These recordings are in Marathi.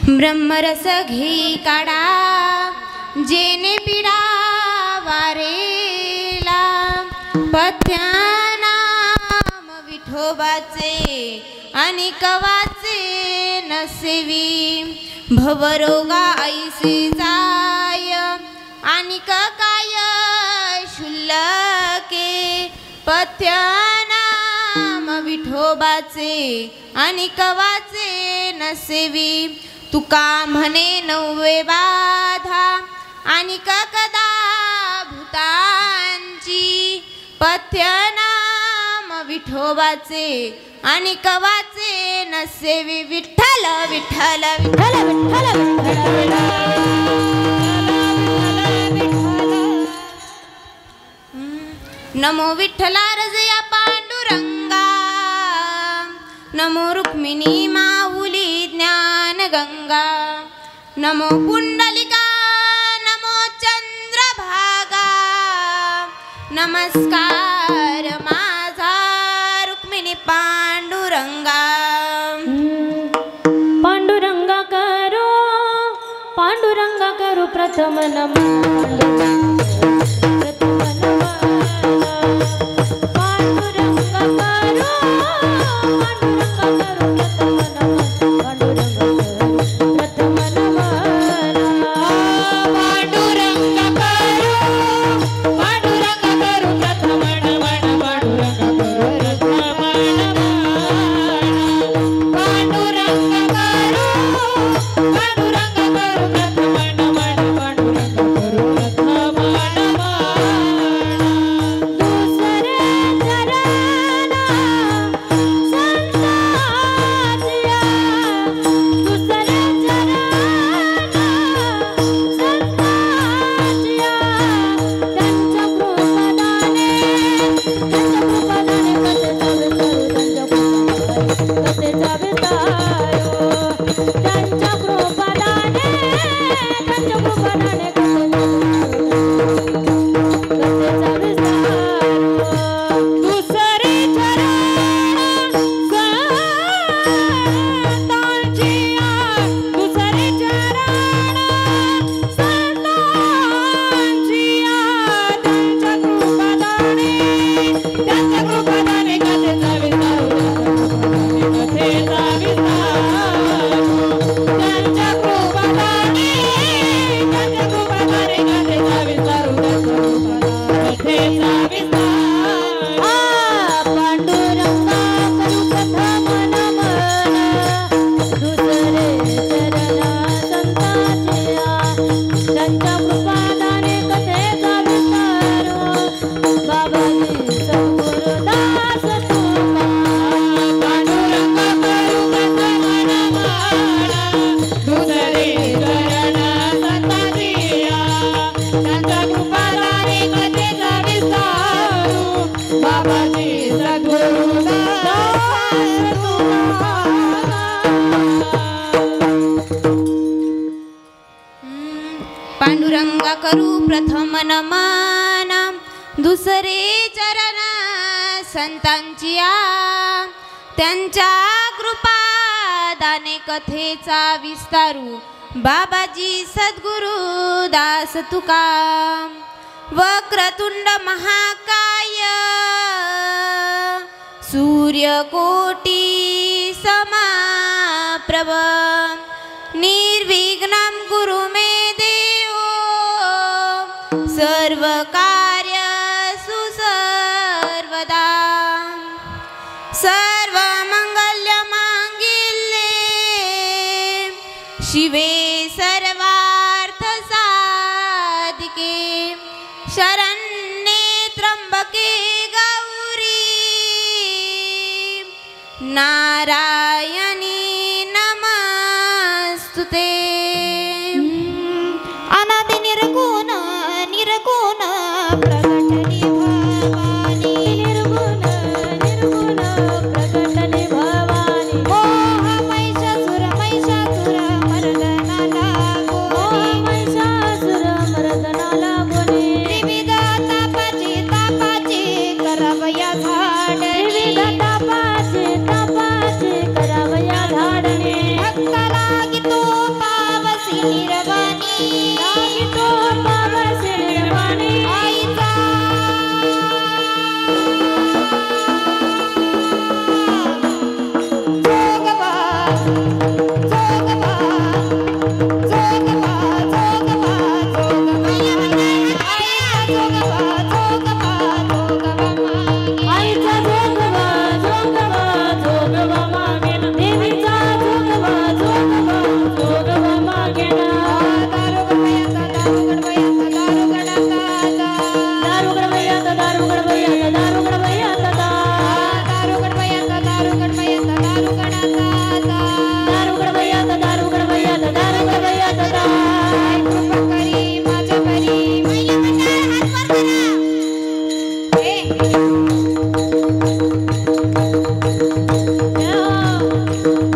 ब्रह्मरस घे काढा जेने पिडा वारेला पथ्यानाम विठोबाचे आणि कवाचे नसेवी भवरोगा ऐसे जाय आणि काय शुल्लके पथ्यानाम विठोबाचे आणि कवाचे नसेवी तुका म्हणे नववे बाधा आणि कदा भूतांची पथ्यनाम विठोबाचे आणि कवाचे नसेवी विठ्ठल विठ्ठल विठ्ठल विठ्ठल विठ्ठल नमो विठ्ठला रजया पांडुरंगा नमो रुक्मिणी माऊली ज्ञान गंगा नमो पुंडलिका नमो चंद्रभागा नमस्कार माझा रुक्मिणी पांडुरंगा पांडुरंगा करो प्रथम नमः पांडुरंगा करू प्रथम नमन दुसरे चरण संतांची त्यांच्या कृपा दाने कथेचा विस्तारू बाबाजी सद्गुरु दास तुका वक्रतुंड महाकाय सूर्यकोटी समाप्रभ निर्विघ्नं कुरु मे देव सर्व कार्येषु सर्वदा सर्वमङ्गलमाङ्गल्ये शिवे सर्वार्थसाधिके शरण्ये त्र्यम्बके गौरी नारायणी नमस्तुते। अनादि निर्गुण निर्गुण प्रकटने भवानी निर्गुण निर्गुण प्रकटने भवानी मोह महिषासुर महिषासुर मर्दनाला मोह महिषासुर मर्दनाला कोणी त्रिविध तापाचे तापाचे करावया झाड त्रिविध तापाचे तापाचे करावया झाडणे भक्ताला गीतो निर्वाणी लागतो बाबाचे निर्वाणी आईचा जोगवा जोगवा जोगवा जोगवा जोगवा आईचा जोगवा जोगवा जोगवा मागे आईचा जोगवा जोगवा जोगवा मागेन देवीचा जोगवा जोगवा जोगवा मागेन दारू गडबयात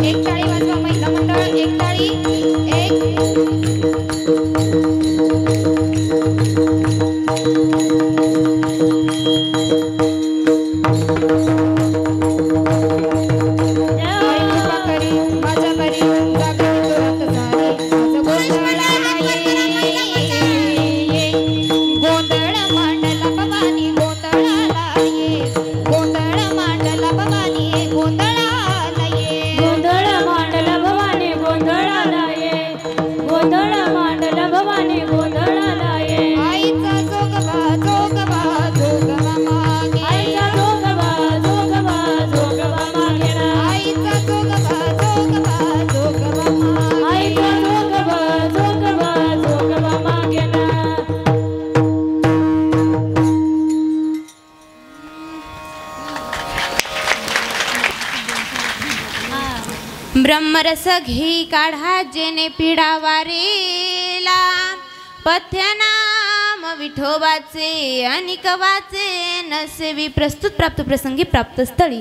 एक टाळी वाजवा महिला मंडळ एक टाळी गोंधळ मांडला भवानी गोंधळाला ये गोंधळ मांडला भवानी गोंधळाला ये गोंधळ मांडला भवानी गोंधळाला ये गोंधळ मांडला भवानी गोंधळाला ये आईचा जोगवा जोगवा जोगवा मागे आईचा जोगवा जोगवा जोगवा मागेन आईचा जोगवा जोगवा जोगवा मागे आईचा जोगवा जोगवा जोगवा मागेन ब्रह्मरस घे काढा जेने पिढा वारेला पथ्यनाम विठोबाचे अनिक वाचे नसेवी प्रस्तुत प्राप्त प्रसंगी प्राप्त स्थळी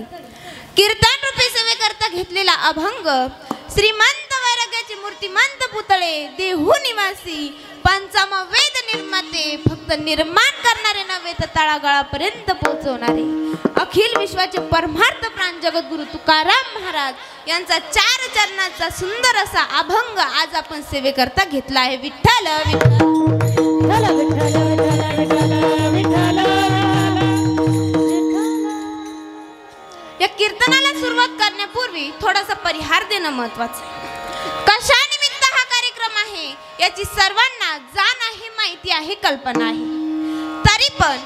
कीर्तन रूपी सेवेकरता घेतलेला अभंग श्रीमंत वैराग्याची मूर्तिमंत पुतळे देहू निवासी पंचम वेद निर्माते फक्त निर्माण करणारे नव्हे तर तळागाळापर्यंत पोहोचवणारे अखिल विश्वाचे परमार्थ प्राण जगद्गुरु तुकाराम महाराज यांचा 4 चरणाचा सुंदर असा अभंग आज आपण सेवेकरता घेतला आहे. विठ्ठल विठ्ठल विठ्ठल विठ्ठल विठ्ठल विठ्ठल या कीर्तनाला सुरुवात करण्यापूर्वी थोडासा परिहार देणं महत्वाचं आहे. कशा निमित्त हा कार्यक्रम आहे याची सर्वांना जाण आहे, माहिती आहे, कल्पना आहे. तरी पण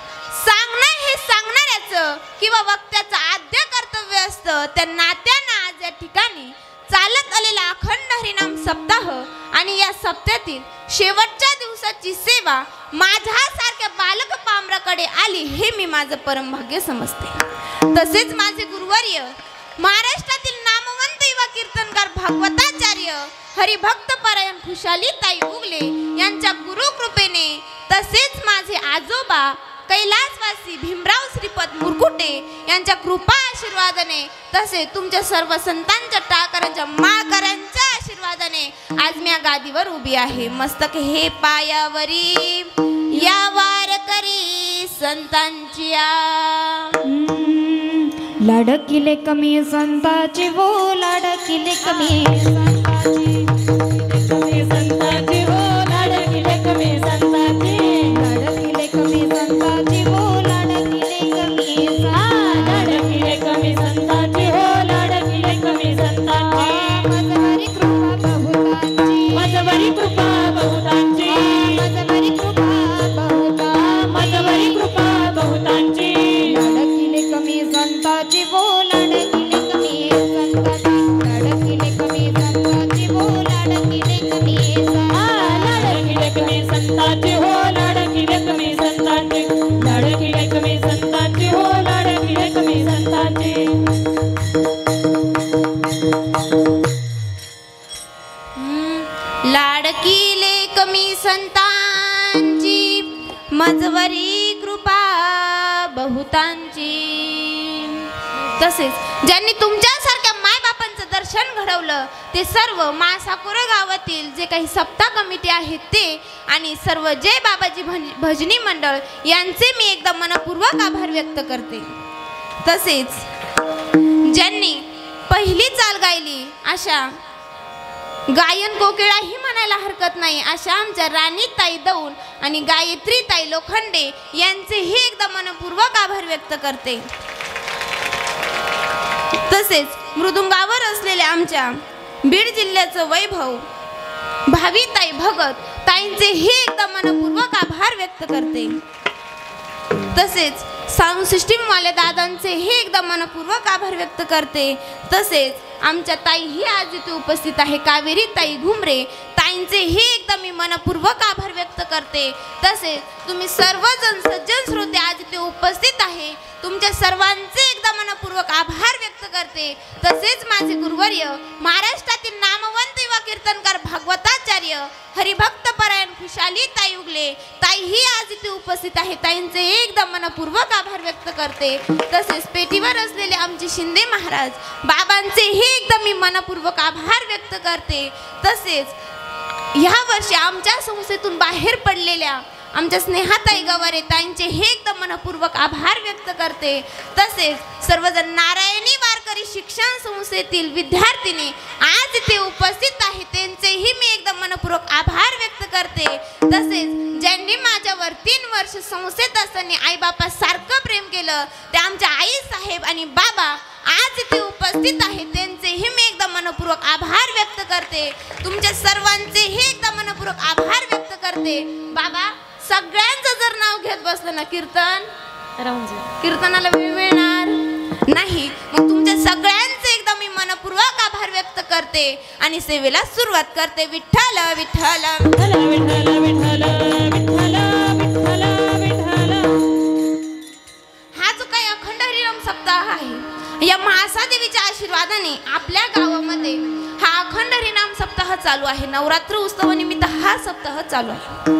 सांगणं हे सांगणाऱ्याचं किंवा वक्त्याचं आद्य कर्तव्य असतं. त्या नात्यानं आज या ठिकाणी चालत आलेला अखंड हरिनाम सप्ताह आणि या सप्त्यातील शेवटच्या दिवसाची सेवा माझ्यासारख्या बालक पामराकडे आली हे मी माझं परमभाग्य समजते. तसेच माझे गुरुवर्य महाराष्ट्रातील नामवंत युवा कीर्तनकार भागवताचार्य हरिभक्त परायण खुशाली ताई उगले यांच्या गुरुकृपेने तसेच माझे आजोबा कैलासवासी भीमराव श्रीपद मुरकुटे यांच्या कृपा आशीर्वादाने तसे तुमच्या सर्व संतांच्या टाळकऱ्यांच्या माळकऱ्यांच्या आशीर्वादाने आज मी या गादीवर उभी आहे. मस्तक हे पायावरी या वारकरी संतांची लाडकिले कमी संताची वो लाडकिले कमी संताची कमी संताची हो लाडकिले कमी संताची लाडकिले कमी संताची वो लाडकिले कमी लाडकिले कमी संताची हो लाडकिले कमी संताची माझवरी कृपा बहुतांची माझवरी कृपा बहुतांची माझवरी कृपा बहुतांची माझवरी कृपा बहुतांची लाडकिले कमी संताची वो लाडकिले कमी संताची लाडकिले कमी संताची वो लाडकिले कमी लाडकिले कमी संताची हो लाडकिले कमी संताची लाडकिले कमी संताची हो लाडकिले कमी संताची लाडकीले कमी संतांची मजवरी कृपा बहुतांची. तसेच ज्यांनी तुमच्यासारख्या मायबापांचं दर्शन घडवलं ते सर्व माळसाकुरे गावातील जे काही सप्ताह कमिटी आहेत ते आणि सर्व जय बाबाजी भजनी मंडळ यांचे मी एकदा मनपूर्वक आभार व्यक्त करते. तसेच ज्यांनी पहिली चाल गायली अशा गायन कोकिळाही म्हणा म्हणायला हरकत नाही अशा आमच्या राणीताई दौल आणि गायत्रीताई लोखंडे यांचेही एकदा मनपूर्वक आभार व्यक्त करते. तसेच मृदुंगावर असलेल्या आमच्या बीड जिल्ह्याचं वैभव भावीताई भगत ताईंचेही एकदा मनपूर्वक आभार व्यक्त करते. तसेच साऊंड सिस्टीमवाले दादांचे हे एकदा मनपूर्वक आभार व्यक्त करते. तसेच आमच्या ताईही आज इथे उपस्थित आहे कावेरी ताई घुमरे ताईंचे हे एकदा मी मनपूर्वक आभार व्यक्त करते. तसेच तुम्ही सर्वजण सज्जन श्रोते आज इथे उपस्थित आहे तुमच्या सर्वांचे एकदा मनपूर्वक आभार व्यक्त करते. तसेच माझे गुरुवर्य महाराष्ट्रातील नामवंत युवा कीर्तनकार भागवताचार्य हरिभक्त परायण खुशाली ताई उगले ताईही आज इथे उपस्थित आहे ताईंचे एकदा मनपूर्वक आभार व्यक्त करते. तसेच पेटीवर असलेले आमचे शिंदे महाराज बाबांचे हे एकदा मी मनपूर्वक आभार व्यक्त करते. तसेच ह्या वर्षी आमच्या संस्थेतून बाहेर पडलेल्या आमच्या स्नेहाताई गवारे ताईंचे हे एकदम मनपूर्वक आभार व्यक्त करते. तसेच सर्वजण नारायणी वारकरी शिक्षण संस्थेतील विद्यार्थिनी आज इथे उपस्थित आहेत त्यांचेही मी एकदम मनपूर्वक आभार व्यक्त करते. तसेच ज्यांनी माझ्यावर 3 वर्ष संस्थेत असताना आईबापा सारखं प्रेम केलं ते आमच्या आई साहेब आणि बाबा आज इथे उपस्थित आहेत त्यांचेही मी एकदम मनपूर्वक आभार व्यक्त करते. तुमच्या सर्वांचे हे एकदम मनपूर्वक आभार व्यक्त करते. बाबा सगळ्यांचं जर नाव घेत बसलं ना कीर्तनाला वेळ मिळणार नाही. मग तुमच्या सगळ्यांचे एकदा मी मनपूर्वक आभार व्यक्त करते आणि सेवेला सुरुवात करते. विठ्ठल विठ्ठल विठ्ठल विठ्ठल विठ्ठल विठ्ठल विठ्ठल विठ्ठल. हा जो काही अखंड हरिनाम सप्ताह आहे या महासादेवीच्या आशीर्वादाने आपल्या गावामध्ये हा अखंड हरिनाम सप्ताह चालू आहे. नवरात्र उत्सवानिमित्त हा सप्ताह चालू आहे.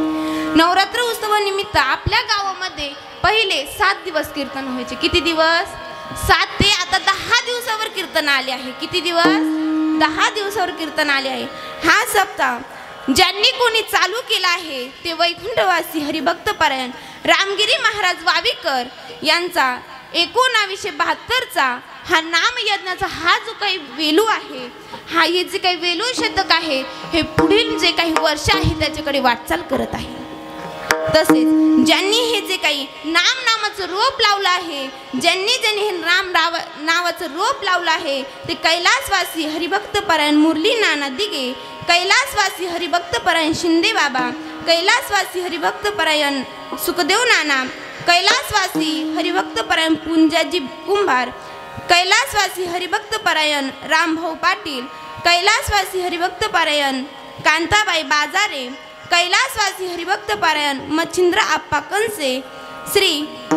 नवरात्र उत्सवानिमित्त आपल्या गावामध्ये पहिले 7 दिवस कीर्तन व्हायचे. किती दिवस? 7 ते आता 10 दिवसावर कीर्तन आले आहे. किती दिवस? 10 दिवसावर कीर्तन आले आहे. हा सप्ताह ज्यांनी कोणी चालू केला आहे ते वैकुंठवासी हरिभक्त परायण रामगिरी महाराज वावीकर यांचा 1972चा हा नाम यज्ञाचा हा जो काही वेलू आहे हा हे जे काही वेलू शतक आहे हे पुढील जे काही वर्ष आहे त्याच्याकडे वाटचाल करत आहे. तसेच ज्यांनी हे जे काही नामाचं रोप लावलं आहे ज्यांनी हे नावाचं रोप लावलं आहे ते कैलासवासी हरिभक्त परायण मुरली नाना दिगे कैलासवासी हरिभक्त परायण शिंदे बाबा कैलासवासी हरिभक्त परायण सुखदेव नाना कैलासवासी हरिभक्त परायण पुंजाजी कुंभार कैलासवासी हरिभक्त परायण रामभाऊ पाटील कैलासवासी हरिभक्त परायण कांताबाई बाजारे कैलासवासी हरिभक्त परायण मच्छिंद्र आप्पा कंसे श्री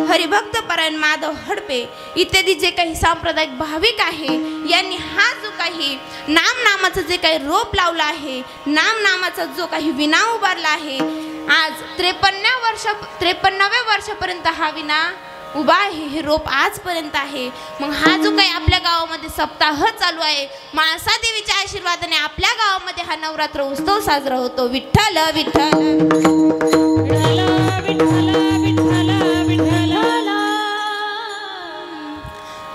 हरिभक्त परायण माधव हडपे इत्यादी जे काही सांप्रदायिक भाविक आहे यांनी हा जो काही नामाचं जे काही रोप लावला आहे नामाचा जो काही विना उभारला आहे आज 53व्या वर्षापर्यंत हा विना उभा आहे. हे रोप आजपर्यंत आहे. मग हा जो काही आपल्या गावामध्ये सप्ताह चालू आहे महासादेवीच्या आशीर्वादाने आपल्या गावामध्ये हा नवरात्र उत्सव साजरा होतो. विठ्ठल विठ्ठल विठ्ठल विठ्ठल विठ्ठल विठ्ठल.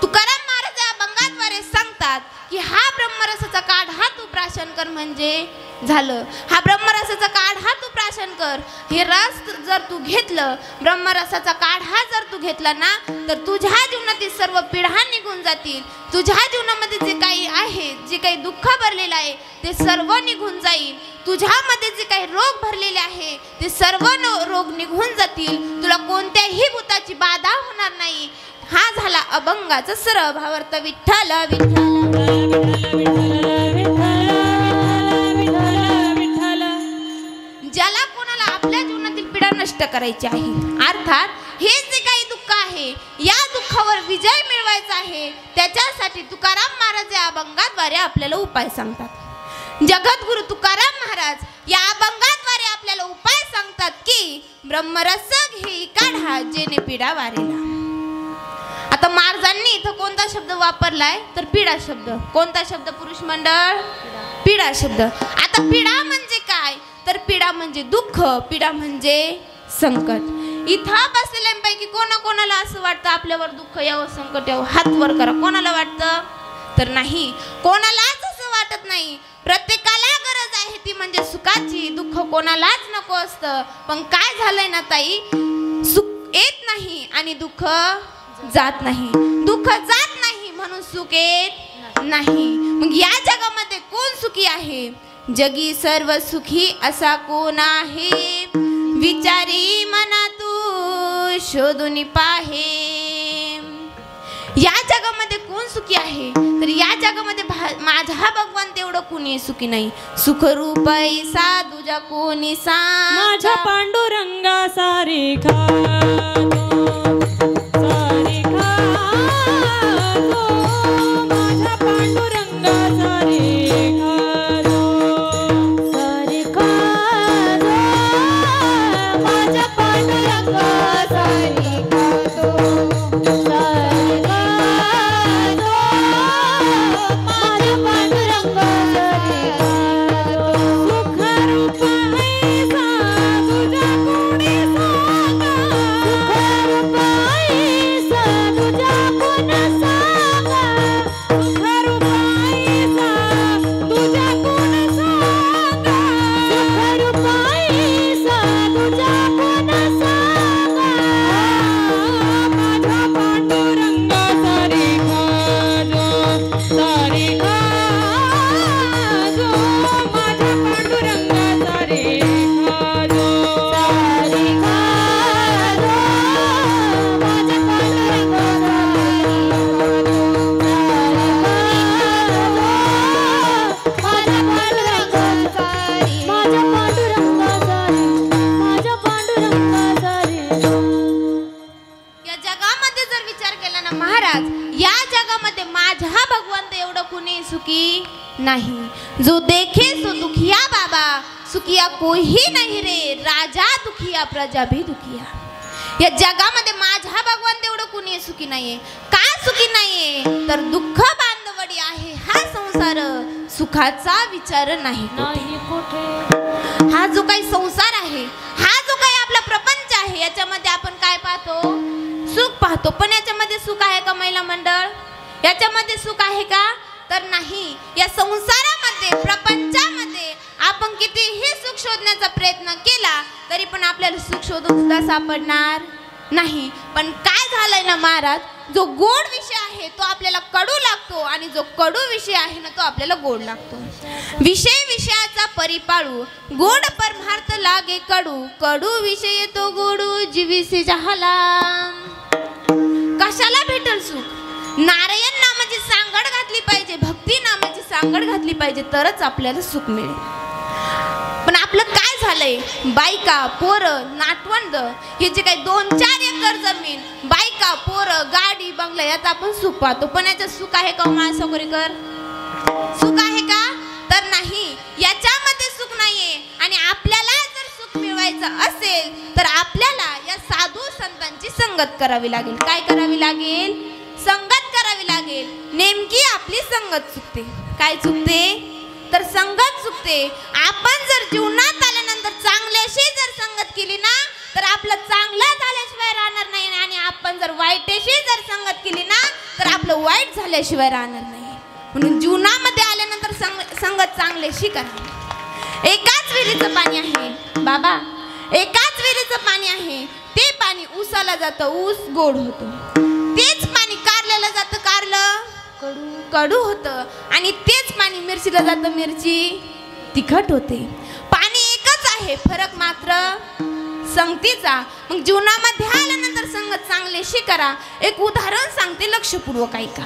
तुकाराम महाराज या अभंगाद्वारे सांगतात की हा ब्रह्मरसाचा काढ हा तू प्राशन कर म्हणजे झालं. हा ब्रह्मरसाचा काढ हा तू प्राशन कर. हे रस जर तू घेतलं ब्रह्मरसाचा काढ हा जर तू घेतला ना तर तुझ्या जीवनातील सर्व पिढ्या निघून जातील. तुझ्या जीवनामध्ये जे काही आहे जे काही दुःख भरलेलं आहे ते सर्व निघून जाईल. तुझ्यामध्ये जे काही रोग भरलेले आहे ते सर्व रोग निघून जातील. तुला कोणत्याही भूताची बाधा होणार नाही. हा झाला अभंगाचा सरळ भावार्थ. विठ्ठल विठ्ठल ज्याला कोणाला आपल्या जीवनातील पीडा नष्ट करायची आहे अर्थात हे जे काही दुःख आहे या दुःखावर विजय मिळवायचा आहे त्याच्यासाठी तुकाराम महाराज या अभंगाद्वारे आपल्याला उपाय सांगतात. जगद्गुरु तुकाराम महाराज या अभंगाद्वारे आपल्याला उपाय सांगतात की ब्रह्मरस घे काढा जेने पीडा वारेला. आता महाराजांनी इथं कोणता शब्द वापरलाय तर पीडा शब्द. कोणता शब्द पुरुष मंडळ? पीडा शब्द. आता पीडा म्हणजे काय तर पीडा म्हणजे दुःख पीडा म्हणजे संकट. इथं बसलेल्यांपैकी कोणाला असं वाटतं आपल्यावर दुःख यावं संकट यावं हात वर करा. कोणाला वाटतं तर नाही कोणालाच असं वाटत नाही. प्रत्येकाला गरज आहे ती म्हणजे सुखाची. दुःख कोणालाच नको असतं, पण काय झालंय ना ताई, सुख येत नाही आणि दुःख जात नाही. दुःख जात नाही म्हणून सुख येत नाही. मग या जगामध्ये कोण सुखी आहे? जगी सर्व सुखी असा कोण आहे? विचारी मना तू शोधून पाहे. या जगामध्ये कोण सुखी आहे? तर या जगामध्ये माझा भगवान तेवढं कोणी सुखी नाही. सुखरूप ऐसा तुझा कोणी सांग. माझ्या पांडुरंगा सारी खा सारी खा माझ्या पांडुरंगा सारी खा माझ्या पांडुरंगा सारी नहीं. जो देखे सो दुखिया बाबा, सुखिया कोही नाही रे. राजा दुखिया प्रजा भी दुखिया. या जगामध्ये माझा भगवान तेवढं कुणी सुखी नाहीये. का सुखी नाहीये? तर दुःख बांधवडी आहे हा संसार, सुखाचा विचार नाही कुठे. हा जो काही संसार आहे, हा जो काही आपला प्रपंच आहे, याच्यामध्ये आपण काय पाहतो? सुख पाहतो. पण याच्यामध्ये सुख आहे का महिला मंडळ? याच्यामध्ये सुख आहे का? तर नाही. या संसारामध्ये, प्रपंचामध्ये आपण कितीही सुख शोधण्याचा प्रयत्न केला तरी पण आपल्याला सुख शोधून सुद्धा सापडणार नाही. पण काय झालंय ना महाराज, जो गोड विषय आहे तो आपल्याला कडू लागतो आणि जो कडू विषय आहे ना तो आपल्याला गोड लागतो. विषय विषयाचा परिपाळू, गोड परमार्थ लागे कडू. कडू विषय तो गोडू जीविसे जहाला. कशाला भेटल सुख? नारायण नामाची सांगड घातली पाहिजे, भक्ती नामाची सांगड घातली पाहिजे, तरच आपल्याला सुख मिळेल. पण आपलं काय झालंय? बायका, पोरं, नातवंड, हे जे काही 2-4 एकर जमीन, बायका, पोरं, गाडी, बंगला, यात आपण सुख पाहतो. पण याच्यात सुख आहे का माळसोगरीकर? सुख आहे का? तर नाही. याच्यामध्ये सुख नाहीये. आणि आपल्याला जर सुख मिळवायचं असेल तर आपल्याला या साधू संतांची संगत करावी लागेल. काय करावी लागेल? संगत करावी लागेल. नेमकी आपली संगत चुकते. काय चुकते? तर संगत चुकते. आपण जर जीवनात आल्यानंतर चांगल्याशी जर संगत केली ना तर आपलं चांगलं झाल्याशिवाय राहणार नाही. आणि आपण जर वाईटशी जर संगत केली ना तर आपलं वाईट झाल्याशिवाय राहणार नाही. म्हणून जीवनामध्ये आल्यानंतर संगत चांगल्याशी करा. एकाच विहिरीचं पाणी आहे बाबा, एकाच विहिरीचं पाणी आहे. ते पाणी ऊसाला जातं, ऊस गोड होतो. तेच पाणी कारल्याला जातं, कारलं कडू होतं. आणि तेच पाणी मिरचीला जातं, मिरची तिखट होते. पाणी एकच आहे, फरक मात्र संगतीचा. मग जीवनामध्ये आल्यानंतर संगत चांगलीशी करा. एक उदाहरण सांगते, लक्षपूर्वक ऐका.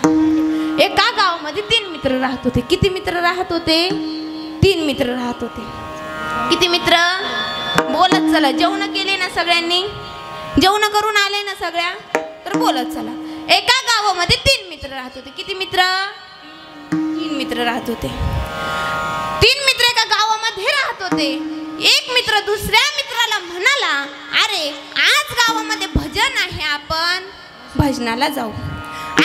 एका गावामध्ये 3 मित्र राहत होते. किती मित्र राहत होते? 3 मित्र राहत होते. किती मित्र? बोलत चला. जेवण केले ना सगळ्यांनी? जेवण करून आले ना सगळ्या? तर बोलत चला. एका गावामध्ये 3 मित्र राहत होते. किती मित्र? 3 मित्र राहत होते. 3 मित्र एका गावामध्ये राहत होते. एक मित्र दुसऱ्या मित्राला म्हणाला, अरे आज गावामध्ये भजन आहे, आपण भजनाला जाऊ.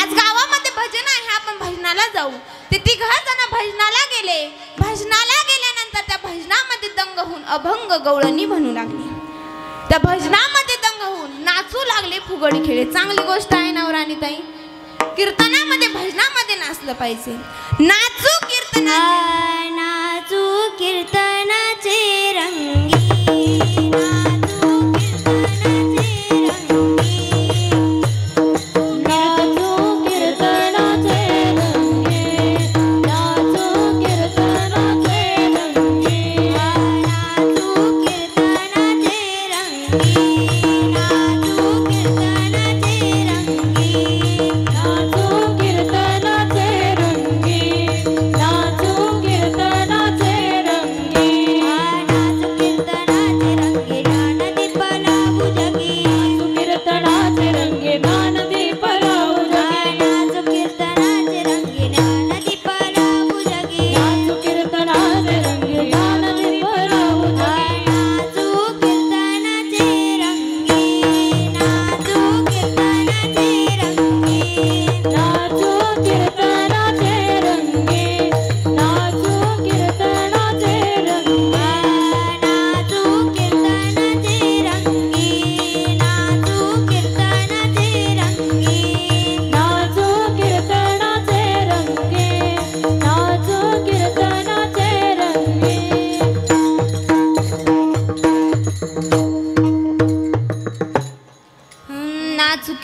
आज गावामध्ये भजन आहे, आपण भजनाला जाऊ. ते 3 जण भजनाला गेले. भजनाला गेल्यानंतर त्या भजनामध्ये दंग होऊन अभंग गवळणी म्हणू लागली. त्या भजनामध्ये दंग होऊन नाचू लागले, फुगडी खेळे. चांगली गोष्ट आहे ना राणीताई? कीर्तनामध्ये, भजनामध्ये नाचलं पाहिजे. नाचू कीर्तन, नाचू कीर्तन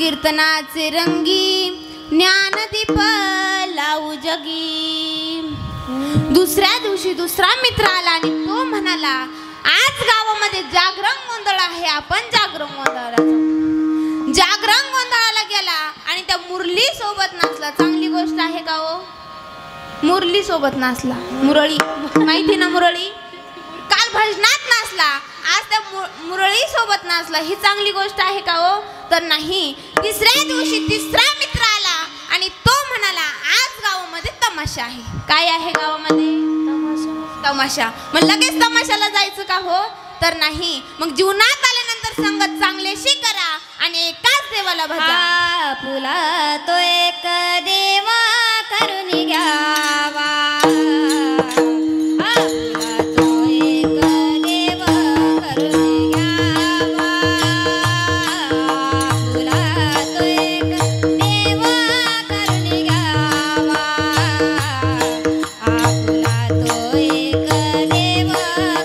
कीर्तनाचे रंगी ज्ञानदीप लावू जगी. दुसऱ्या दिवशी दुसरा मित्र आला आणि तो म्हणाला, आज गावामध्ये जागरण गोंधळ आहे, आपण जागरण गोंधळाला जाऊ. जागरण गोंधळाला गेला आणि त्या मुरली सोबत नाचला. चांगली गोष्ट आहे का हो? मुरली सोबत नाचला. मुरळी माहिती ना, मुरळी. काल भजनात नाचला, आज त्या मुरळी सोबत नाचला. ही चांगली गोष्ट आहे का हो? तर नाही. तिसऱ्या दिवशी तिसरा मित्र आला आणि तो म्हणाला, आज गावामध्ये तमाशा आहे. काय आहे गावामध्ये? तमाशा. मग लगेच तमाशाला जायचं का हो? तर नाही. मग जीवनात आल्यानंतर संगत चांगल्याशी करा आणि एकाच देवाला भजा. आपुला तो एक देवा करून घ्यावा. आपुला तो एक देव करून घ्यावा. आपुला तो एक देव करून घ्यावा. आपुला तो एक देव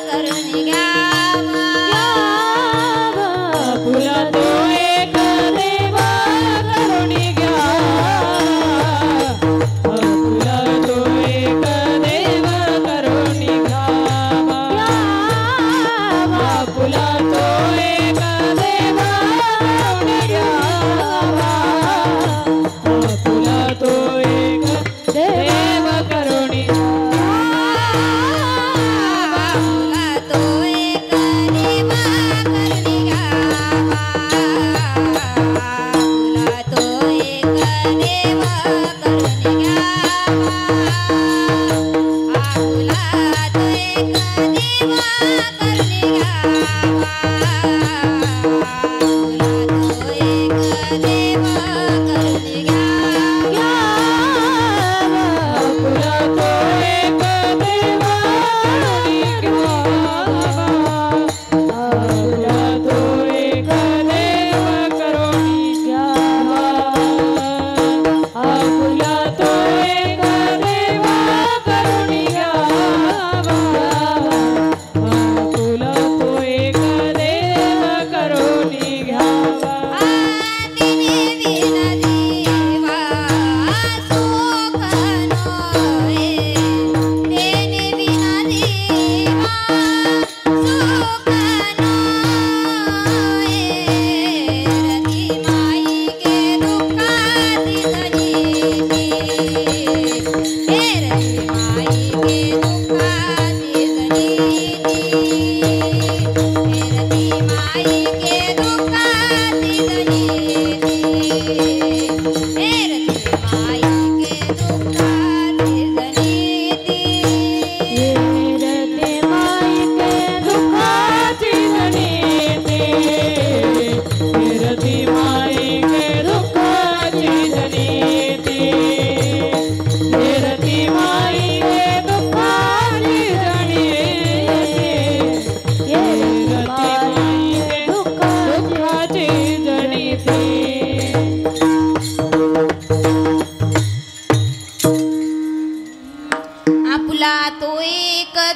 करून घ्यावा. आपुला तो एक देव करून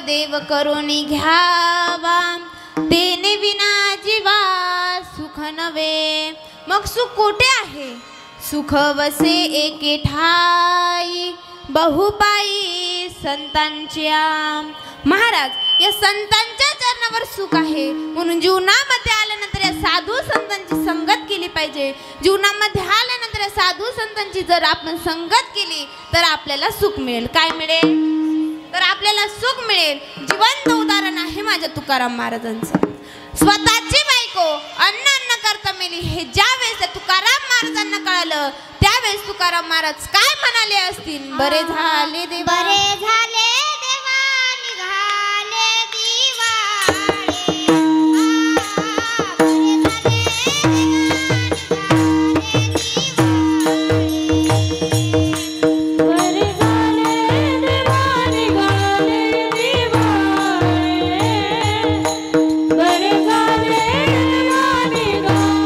देव करून घ्यावा, तेने विना जीवा सुख नवे. मग सुख कुठे आहे? सुख वसे एके ठाई, बहुपाई संतांच्या. महाराज, या संतांच्या चरणावर सुख आहे, म्हणून जीवनामध्ये आल्यानंतर या साधू संतांची संगत केली पाहिजे. जीवनामध्ये आल्यानंतर या साधू संतांची जर आपण संगत केली तर आपल्याला सुख मिळेल. काय मिळेल? तर आपल्याला सुख मिळेल. जिवंत उदाहरण आहे माझ्या तुकाराम महाराजांचं. स्वतःची बायको अन्न अन्न करता मेली हे ज्या वेळेस तुकाराम महाराजांना कळालं, त्यावेळेस तुकाराम महाराज काय म्हणाले असतील? बरे झाले देवा, बरे झाले देवा, निघाले दिवाळे. बरे झाले देवा, निघाले दिवाळे. बरे झाले देवा, निघाले दिवाळे.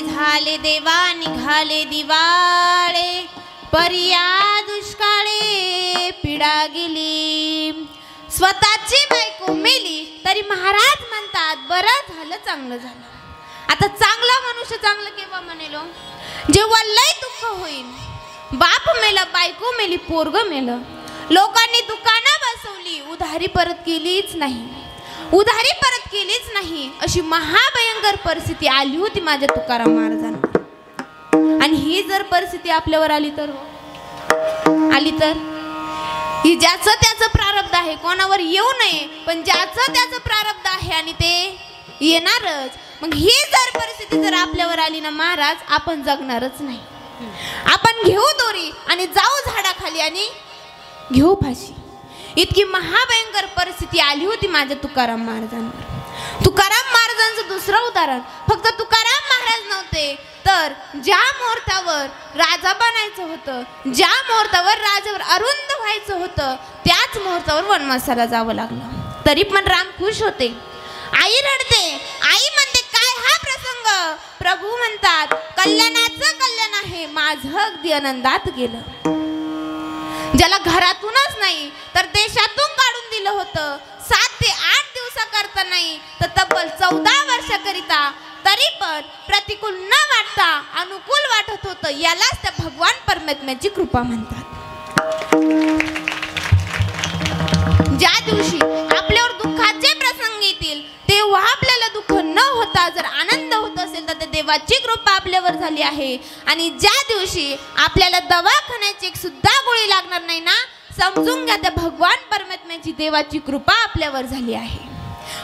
झाले देवा निघाले दिवाळे, परिया दुष्काळे पिढा गेली. स्वतःची बायको मेली तरी महाराज म्हणतात बरं झालं चांगलं झालं. आता चांगला मनुष्य चांगलं केव्हा म्हणेलो? जेव्हा लय दुःख होईल. बाप मेला, बायको मेली, पोरग मेलं, लोकांनी दुकानं बसवली, उधारी परत केलीच नाही, उधारी परत केलीच नाही, अशी महाभयंकर परिस्थिती आली होती माझ्या तुकाराम महाराजांना. आणि ही जर परिस्थिती आपल्यावर आली तर आली तर ही ज्याचं त्याचं प्रारब्ध आहे, कोणावर येऊ नये, पण ज्याचं त्याचं प्रारब्ध आहे आणि ते येणारच. मग ही जर परिस्थिती जर आपल्यावर आली ना महाराज, आपण जगणारच नाही. आपण घेऊ दोरी आणि जाऊ झाडाखाली आणि घेऊ फाशी. इतकी महाभयंकर परिस्थिती आली होती माझ्या तुकाराम महाराजांवर. तुकाराम महाराजांचं दुसरं उदाहरण, फक्त तुकाराम महाराज नव्हते तर ज्या मुहूर्तावर राजा बनायचं होतं, ज्या मुहूर्तावर राजावर अरुंद व्हायचं होतं, त्याच मुहूर्तावर वनवासाला जावं लागलं. तरी पण राम खुश होते. आई रडते, आई म्हणते काय हा प्रसंग? प्रभू म्हणतात कल्याणाचं कल्याण आहे, माझं अगदी आनंदात गेलं. ज्याला घरातूनच नाही तर देशातून काढून दिलं होतं, 7 ते 8 दिवसाकरता नाही तर तब्बल 14 वर्षाकरिता, तरी पण प्रतिकूल न वाटता अनुकूल वाटत होतं. यालाच त्या भगवान परमात्म्याची कृपा म्हणतात. ज्या दिवशी आपल्यावर दुःखाचे प्रसंग येतील तेव्हा आपल्याला दुःख न होता जर आनंद होत असेल तर त्या देवाची कृपा आपल्यावर झाली आहे. आणि ज्या दिवशी आपल्याला दवाखान्याची एक सुद्धा गोळी लागणार नाही ना, समजून घ्या त्या भगवान परमात्म्याची देवाची कृपा आपल्यावर झाली आहे.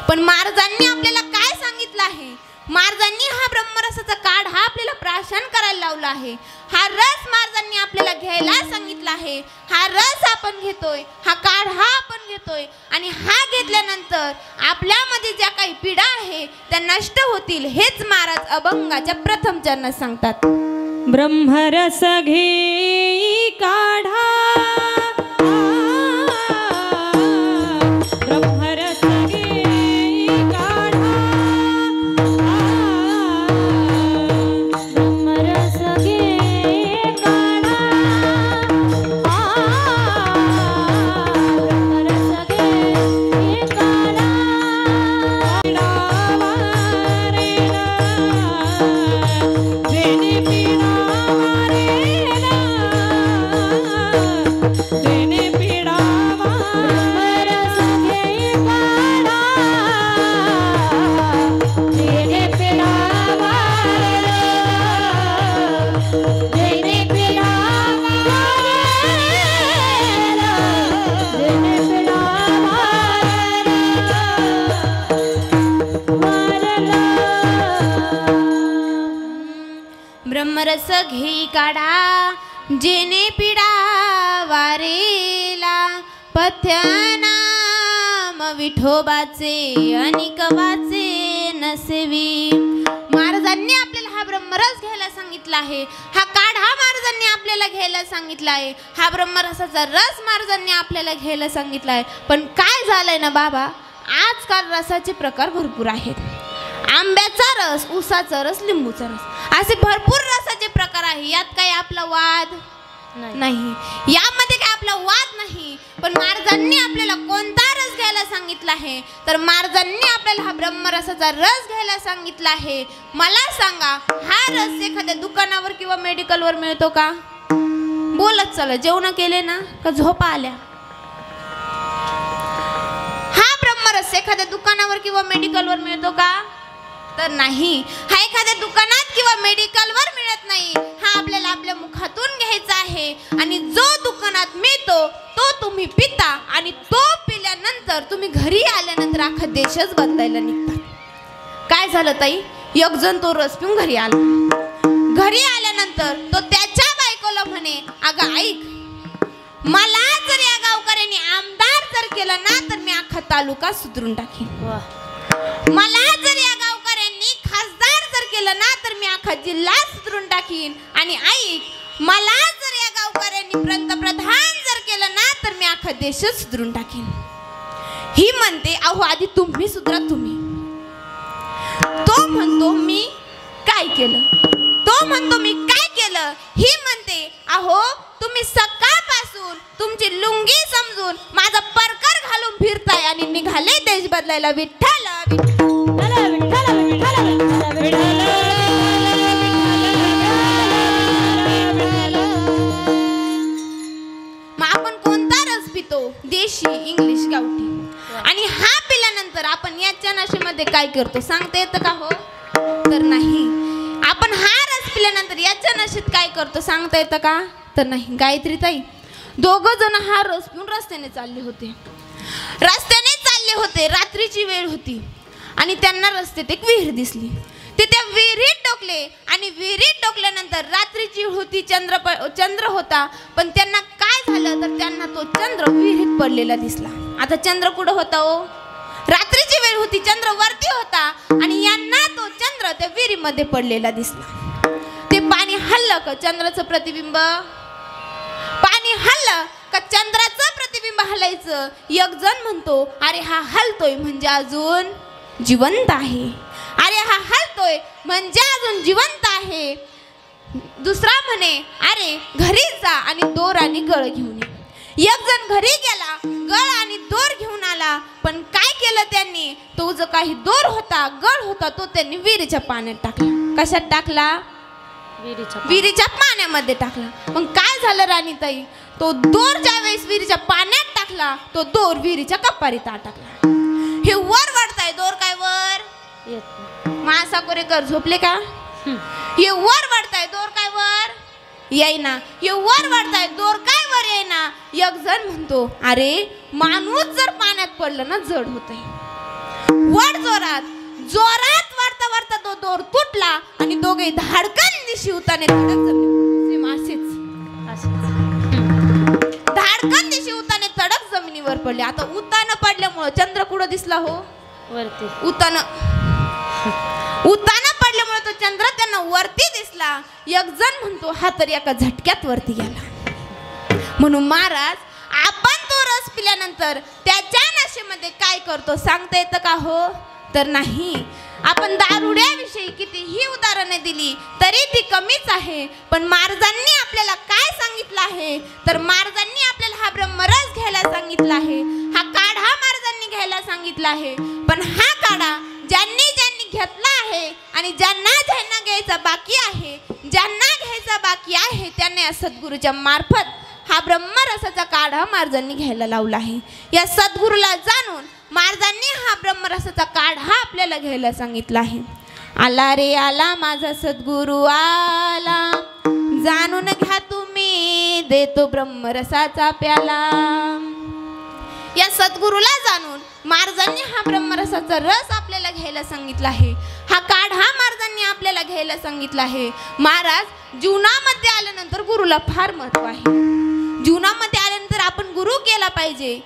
पण महाराजांनी आपल्याला काय सांगितलं आहे? महाराजांनी हा ब्रह्मरसाचा काढ हा आपल्याला प्राशन करायला लावला आहे. हा रस महाराजांनी आपल्याला घ्यायला सांगितला आहे. हा रस आपण घेतोय, हा काढ हा आपण घेतोय, आणि हा घेतल्यानंतर आपल्यामध्ये ज्या काही पीडा आहे त्या नष्ट होतील. हेच महाराज अभंगाच्या प्रथम चरणात सांगतात. ब्रह्मरस घे काढा, ब्रह्मरस घे काढा, ब्रह्मरस घे काढा, ब्रह्मरस घे काढा, जेने पिडा जेने पिडा ब्रह्मरस घे काढा, जेने पिडा जेने पिडा जेने पिडा ब्रह्मरस घे काढा, जेने पिडा वारेला, पथ्यनाम विठोबाचे अनिक वाचे नसेवी. महाराजांनी आपल्याला हा ब्रह्मरस घ्यायला सांगितला आहे. हा काढ हा महाराजांनी आपल्याला घ्यायला सांगितला आहे. हा ब्रह्मरसाचा रस महाराजांनी आपल्याला घ्यायला सांगितला आहे. पण काय झालंय ना बाबा, आजकाल रसाचे प्रकार भरपूर आहेत. आंब्याचा रस, ऊसाचा रस, लिंबूचा रस, असे भरपूर रसाचे प्रकार आहे. यात काही आपला वाद नाही, यामध्ये काय आपला वाद नाही. पण महाराजांनी आपल्याला कोणता रस घ्यायला सांगितला आहे? तर महाराजांनी आपल्याला हा ब्रह्मरसाचा रस घ्यायला सांगितला आहे. मला सांगा, हा रस एखाद्या दुकानावर किंवा मेडिकलवर मिळतो का? बोलत चला, जेवण केले ना का झोपा आल्या? हा ब्रह्मरस एखाद्या दुकानावर किंवा मेडिकलवर मिळतो का? तर नाही. हा एखाद्या दुकानात किंवा मेडिकलवर मिळत नाही. हा आपल्याला आपल्या मुखातून घ्यायचा आहे. आणि जो दुकानात मिळतो तो तुम्ही पिता, आणि तो पिल्यानंतर तुम्ही घरी आल्यानंतर अख्खा देशच बदलायला निघतात. काय झालं ताई? एक जण तो रस पिऊन घरी आला. घरी आल्यानंतर तो त्याच्या बायकोला म्हणे, अगं ऐक, मला जर या गावकऱ्यांनी आमदार जर केलं ना तर मी अख्खा तालुका सुधरून टाकेन. मला जर या गावकऱ्यांनी खासदार जर केलं ना तर मी अख्खा जिल्हा सुधरून टाकीन. आणि ऐक, मला जर या गावकऱ्यांनी पंतप्रधान जर केलं ना तर मी अख्खा देशच सुधरून टाकीन. ही म्हणते, अहो आधी तुम्ही सुधरा तुम्ही. तो म्हणतो, मी काय काय केलं? तो म्हणतो मी काय केलं? ही म्हणते अहो तुम्ही सकाळपासून तुमची लुंगी समजून माझा परकर घालून फिरताय आणि निघाले देश बदलायला. विठ्ठल विठ्ठल विठ्ठल विठ्ठल विठ्ठल. मग आपण कोणता रस पितो? देशी, इंग्लिश, गावठी. आणि हा पिल्यानंतर आपण याच्या नशेमध्ये काय करतो सांगता येतं का हो? तर नाही. आपण हा रस पिल्यानंतर याच्या नशेत काय करतो सांगता येतं का? तर नाही. गायत्री ताई दोघं जण हा रस पिऊन रस्त्याने चालले होते. रात्रीची वेळ होती आणि त्यांना रस्त्यात एक विहीर दिसली. ते त्या विहिरीत डोकले आणि विहिरीत डोकल्यानंतर रात्रीची होती, चंद्र होता, पण त्यांना काय झालं तर त्यांना तो चंद्र विहिरीत पडलेला दिसला. आता चंद्र कुठं होता हो? रात्रीची वेळ होती, चंद्र वरती होता आणि यांना तो चंद्र त्या विहिरीमध्ये पडलेला दिसला. ते पाणी हल्लं का चंद्राचं प्रतिबिंब? पाणी हल्लं का चंद्राचं प्रतिबिंब हलायचं? एक जण म्हणतो अरे हा हलतोय म्हणजे अजून जिवंत आहे. अरे हा हलतोय म्हणजे अजून जिवंत आहे. दुसरा म्हणे अरे घरी जा आणि दोर आणि गळ घेऊन ये. एक जण घरी गेला, गळ आणि दोर घेऊन आला, पण काय केलं त्यांनी? तो जो काही दोर होता, गळ होता, तो त्यांनी विहिरीच्या पाण्यात टाकला. कशात टाकला? विहिरीच्या पाण्यामध्ये टाकला. मग काय झालं राणीताई? तो दोर ज्या वेळेस विहिरीच्या पाण्यात टाकला, तो दोर विहिरीच्या कपारीत टाकला. हे वर वाढताय दोर काय वर? मासा कोरेकर झोपले का? हे वर वाढताय दोर काय वर येईना. हे वर वाढताय दोर काय वर येईना. एक जण म्हणतो अरे माणूस जर पाण्यात पडलं ना जड होतंय. वड जोरात वाढता वाढता तो दोर तुटला आणि दोघे धाडकन दिशी उताने तडक जमिनीवर. धाडकन दिशी उताने तडक जमिनीवर पडले. आता उतानं पडल्यामुळं चंद्र कुठं दिसला हो? वरती. उताना पडल्यामुळे तो चंद्र त्यांना वरती दिसला. एक जण म्हणतो हा तर एका झटक्यात वरती गेला. म्हणून महाराज आपण तो रस पिल्यानंतर त्याच्या नशेमध्ये काय करतो सांगता येतं का हो? तर नाही. आपण दारुड्याविषयी कितीही उदाहरणे दिली तरी ती कमीच आहे. पण महाराजांनी आपल्याला काय सांगितलं आहे? तर महाराजांनी आपल्याला हा ब्रह्मरस घ्यायला सांगितला आहे. हा काढा महाराजांनी घ्यायला सांगितला आहे. पण हा काढा ज्यांनी घेतला आहे आणि ज्यांना घ्यायचा बाकी आहे, त्यांनी या सद्गुरूच्या मार्फत हा ब्रह्मरसाचा काढा महाराजांनी घ्यायला लावला आहे. या सद्गुरूला जाणून महाराजांनी हा ब्रह्मरसाचा काढा आपल्याला घ्यायला सांगितला आहे. आला रे आला माझा सद्गुरू आला, जाणून घ्या तुम्ही देतो ब्रह्मरसाचा प्याला. या सद्गुरूला जाणून महाराजांनी हा ब्रह्मरसाचा रस आपल्याला घ्यायला सांगितला आहे. हा काढा महाराजांनी आपल्याला घ्यायला सांगितला आहे. महाराज जीवनामध्ये आल्यानंतर गुरुला फार महत्व आहे. जीवनामध्ये आल्यानंतर आपण गुरु केला पाहिजे.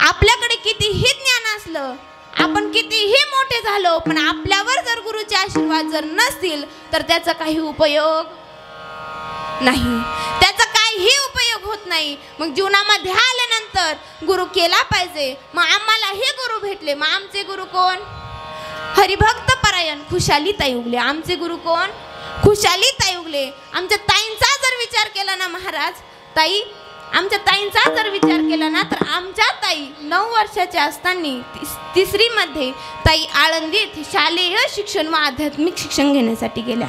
आपल्याकडे कितीही ज्ञान असलं, आपण कितीही मोठे झालो, पण आपल्यावर जर गुरुचे आशीर्वाद जर नसतील तर त्याचा काही उपयोग नाही. त्याचा काहीही उपयोग होत नाही. मग जीवनामध्ये आल्यानंतर गुरु केला पाहिजे. मग आम्हाला हे गुरु भेटले. मग आमचे गुरु कोण? हरिभक्त परायण खुशाली ताई उगले. आमचे गुरु कोण? खुशाली ताई उगले. आमच्या ताईंचा जर विचार केला ना महाराज, ताई आमच्या ताईंचा जर विचार केला ना तर आमच्या ताई 9 वर्षाच्या असताना 3री मध्ये ताई आळंदी येथे शालेय शिक्षण व आध्यात्मिक शिक्षण घेण्यासाठी गेल्या.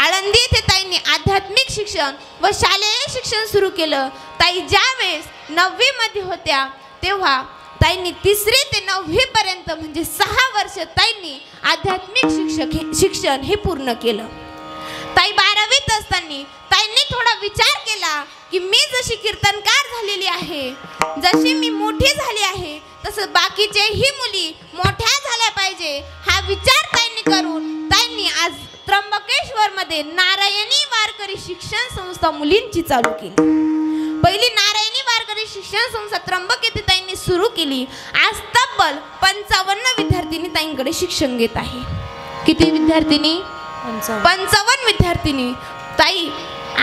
आळंदी येथे ताईंनी आध्यात्मिक शिक्षण व शालेय शिक्षण सुरू केलं. ताई ज्या वेळेस 9वी मध्ये होत्या तेव्हा ताईंनी 3री ते 9वी पर्यंत म्हणजे 6 वर्ष ताईंनी आध्यात्मिक शिक्षण हे पूर्ण केलं. ताई 12वीत असताना ताईंनी थोडा विचार केला की मी जशी कीर्तनकार झालेली आहे, जशी मी मोठी झाली आहे, तसं बाकीचेही मुली मोठ्या झाल्या पाहिजे. हा विचार ताईंनी करून ताईंनी आज त्र्यंबकेश्वर मध्ये नारायणी वारकरी शिक्षण संस्था मुलींची चालू केली. पहिली नारायणी वारकरी शिक्षण संस्था त्र्यंबक येथे ताईंनी सुरू केली. आज तब्बल 55 विद्यार्थिनी ताईंकडे शिक्षण घेत आहे. किती विद्यार्थिनी? 55 विद्यार्थिनी. ताई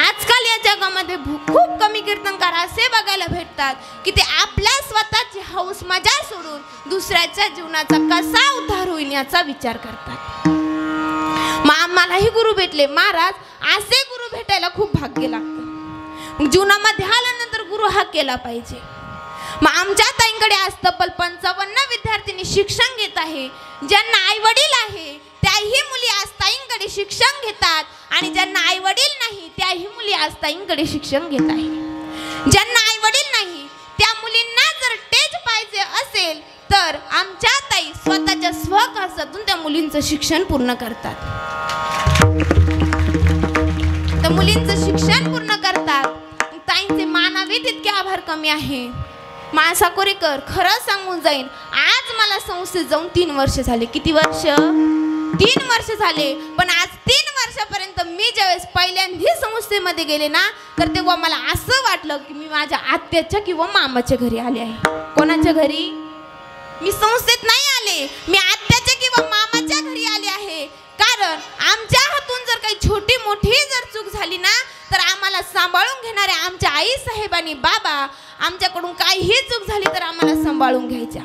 आजकाल या जगामध्ये खूप कमी कीर्तनकार असे बघायला भेटतात की ते आपल्या स्वतःची हौस मजा सोडून दुसऱ्याच्या जीवनाचा कसा उद्धार होईल याचा विचार करतात. मग आम्हाला मलाही गुरु भेटले. महाराज असे गुरु भेटायला खूप भाग्य लागतं. मग जीवनामध्ये आल्यानंतर गुरु हा केला पाहिजे. मग आमच्या ताईंकडे आज तब्बल 55 विद्यार्थिनी शिक्षण घेत आहे. ज्यांना आई वडील आहे त्याही मुली आज ताईंकडे शिक्षण घेतात आणि ज्यांना आई वडील नाही त्याही मुली आज ताईंकडे शिक्षण घेत आहे. ज्यांना आई वडील नाही त्या मुलींना जर टेज पाहिजे असेल तर आमच्या ताई स्वतःच्या स्वखर्चातून त्या मुलींचं शिक्षण पूर्ण करतात. त्या मुलींचं शिक्षण पूर्ण करतात. ताईंचे मानावे तितके आभार कमी आहे. साकोरेकर खरं सांगून जाईन, आज मला संस्थेत जाऊन 3 वर्ष झाले. किती वर्ष? 3 वर्ष झाले. पण आज 3 वर्षापर्यंत मी ज्यावेळेस पहिल्यांदा संस्थेमध्ये गेले ना तर तेव्हा मला असं वाटलं की मी माझ्या आत्याच्या किंवा मामाच्या घरी आले आहे. कोणाच्या घरी? मी संस्थेत नाही आले, मी आत्याच्या किंवा मामाच्या घरी आले आहे. कारण आमच्या हातून जर काही छोटी मोठी जर चूक झाली ना तर आम्हाला सांभाळून घेणारे आमच्या आई साहेब आणि बाबा आमच्याकडून काहीही चूक झाली तर आम्हाला सांभाळून घ्यायच्या.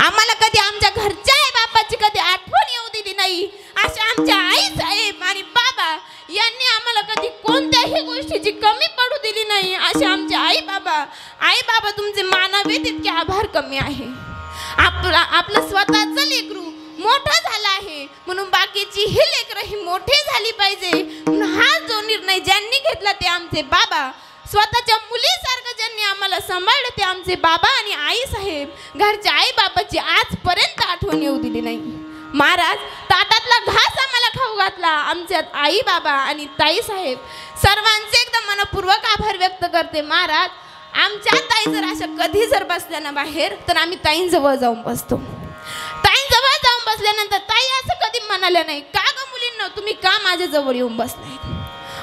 आम्हाला कधी आमच्या घरच्या आई बाबाची कधी आठवण येऊ दिली नाही. अशा आमच्या आई साहेब आणि बाबा यांनी आम्हाला कधी कोणत्याही गोष्टीची कमी पडू दिली नाही. असे आमचे आई बाबा तुमचे मानावे तितके आभार कमी आहे. आपलं स्वतःचं लेकरू मोठं झालं आहे म्हणून बाकीची ही लेकरं ही मोठी झाली पाहिजे म्हणून हा जो निर्णय ज्यांनी घेतला ते आमचे बाबा. स्वतःच्या मुलीसारखं ज्यांनी आम्हाला सांभाळलं ते आमचे बाबा आणि आई साहेब. घरच्या आई बाबाची आजपर्यंत आठवण येऊ दिली नाही. महाराज ताटातला घास आम्हाला खाऊ घातला. आमच्या आई बाबा आणि ताई साहेब सर्वांचे एकदम मनपूर्वक आभार व्यक्त करते. महाराज आमच्या ताई जर अशा कधी जर बसल्या ना बाहेर तर आम्ही ताईंजवळ जाऊन बसतो. ताईंजवळ जाऊन बसल्यानंतर ताई असं कधी म्हणाल्या नाही का ग मुलींना तुम्ही का माझ्या जवळ येऊन बसलाय.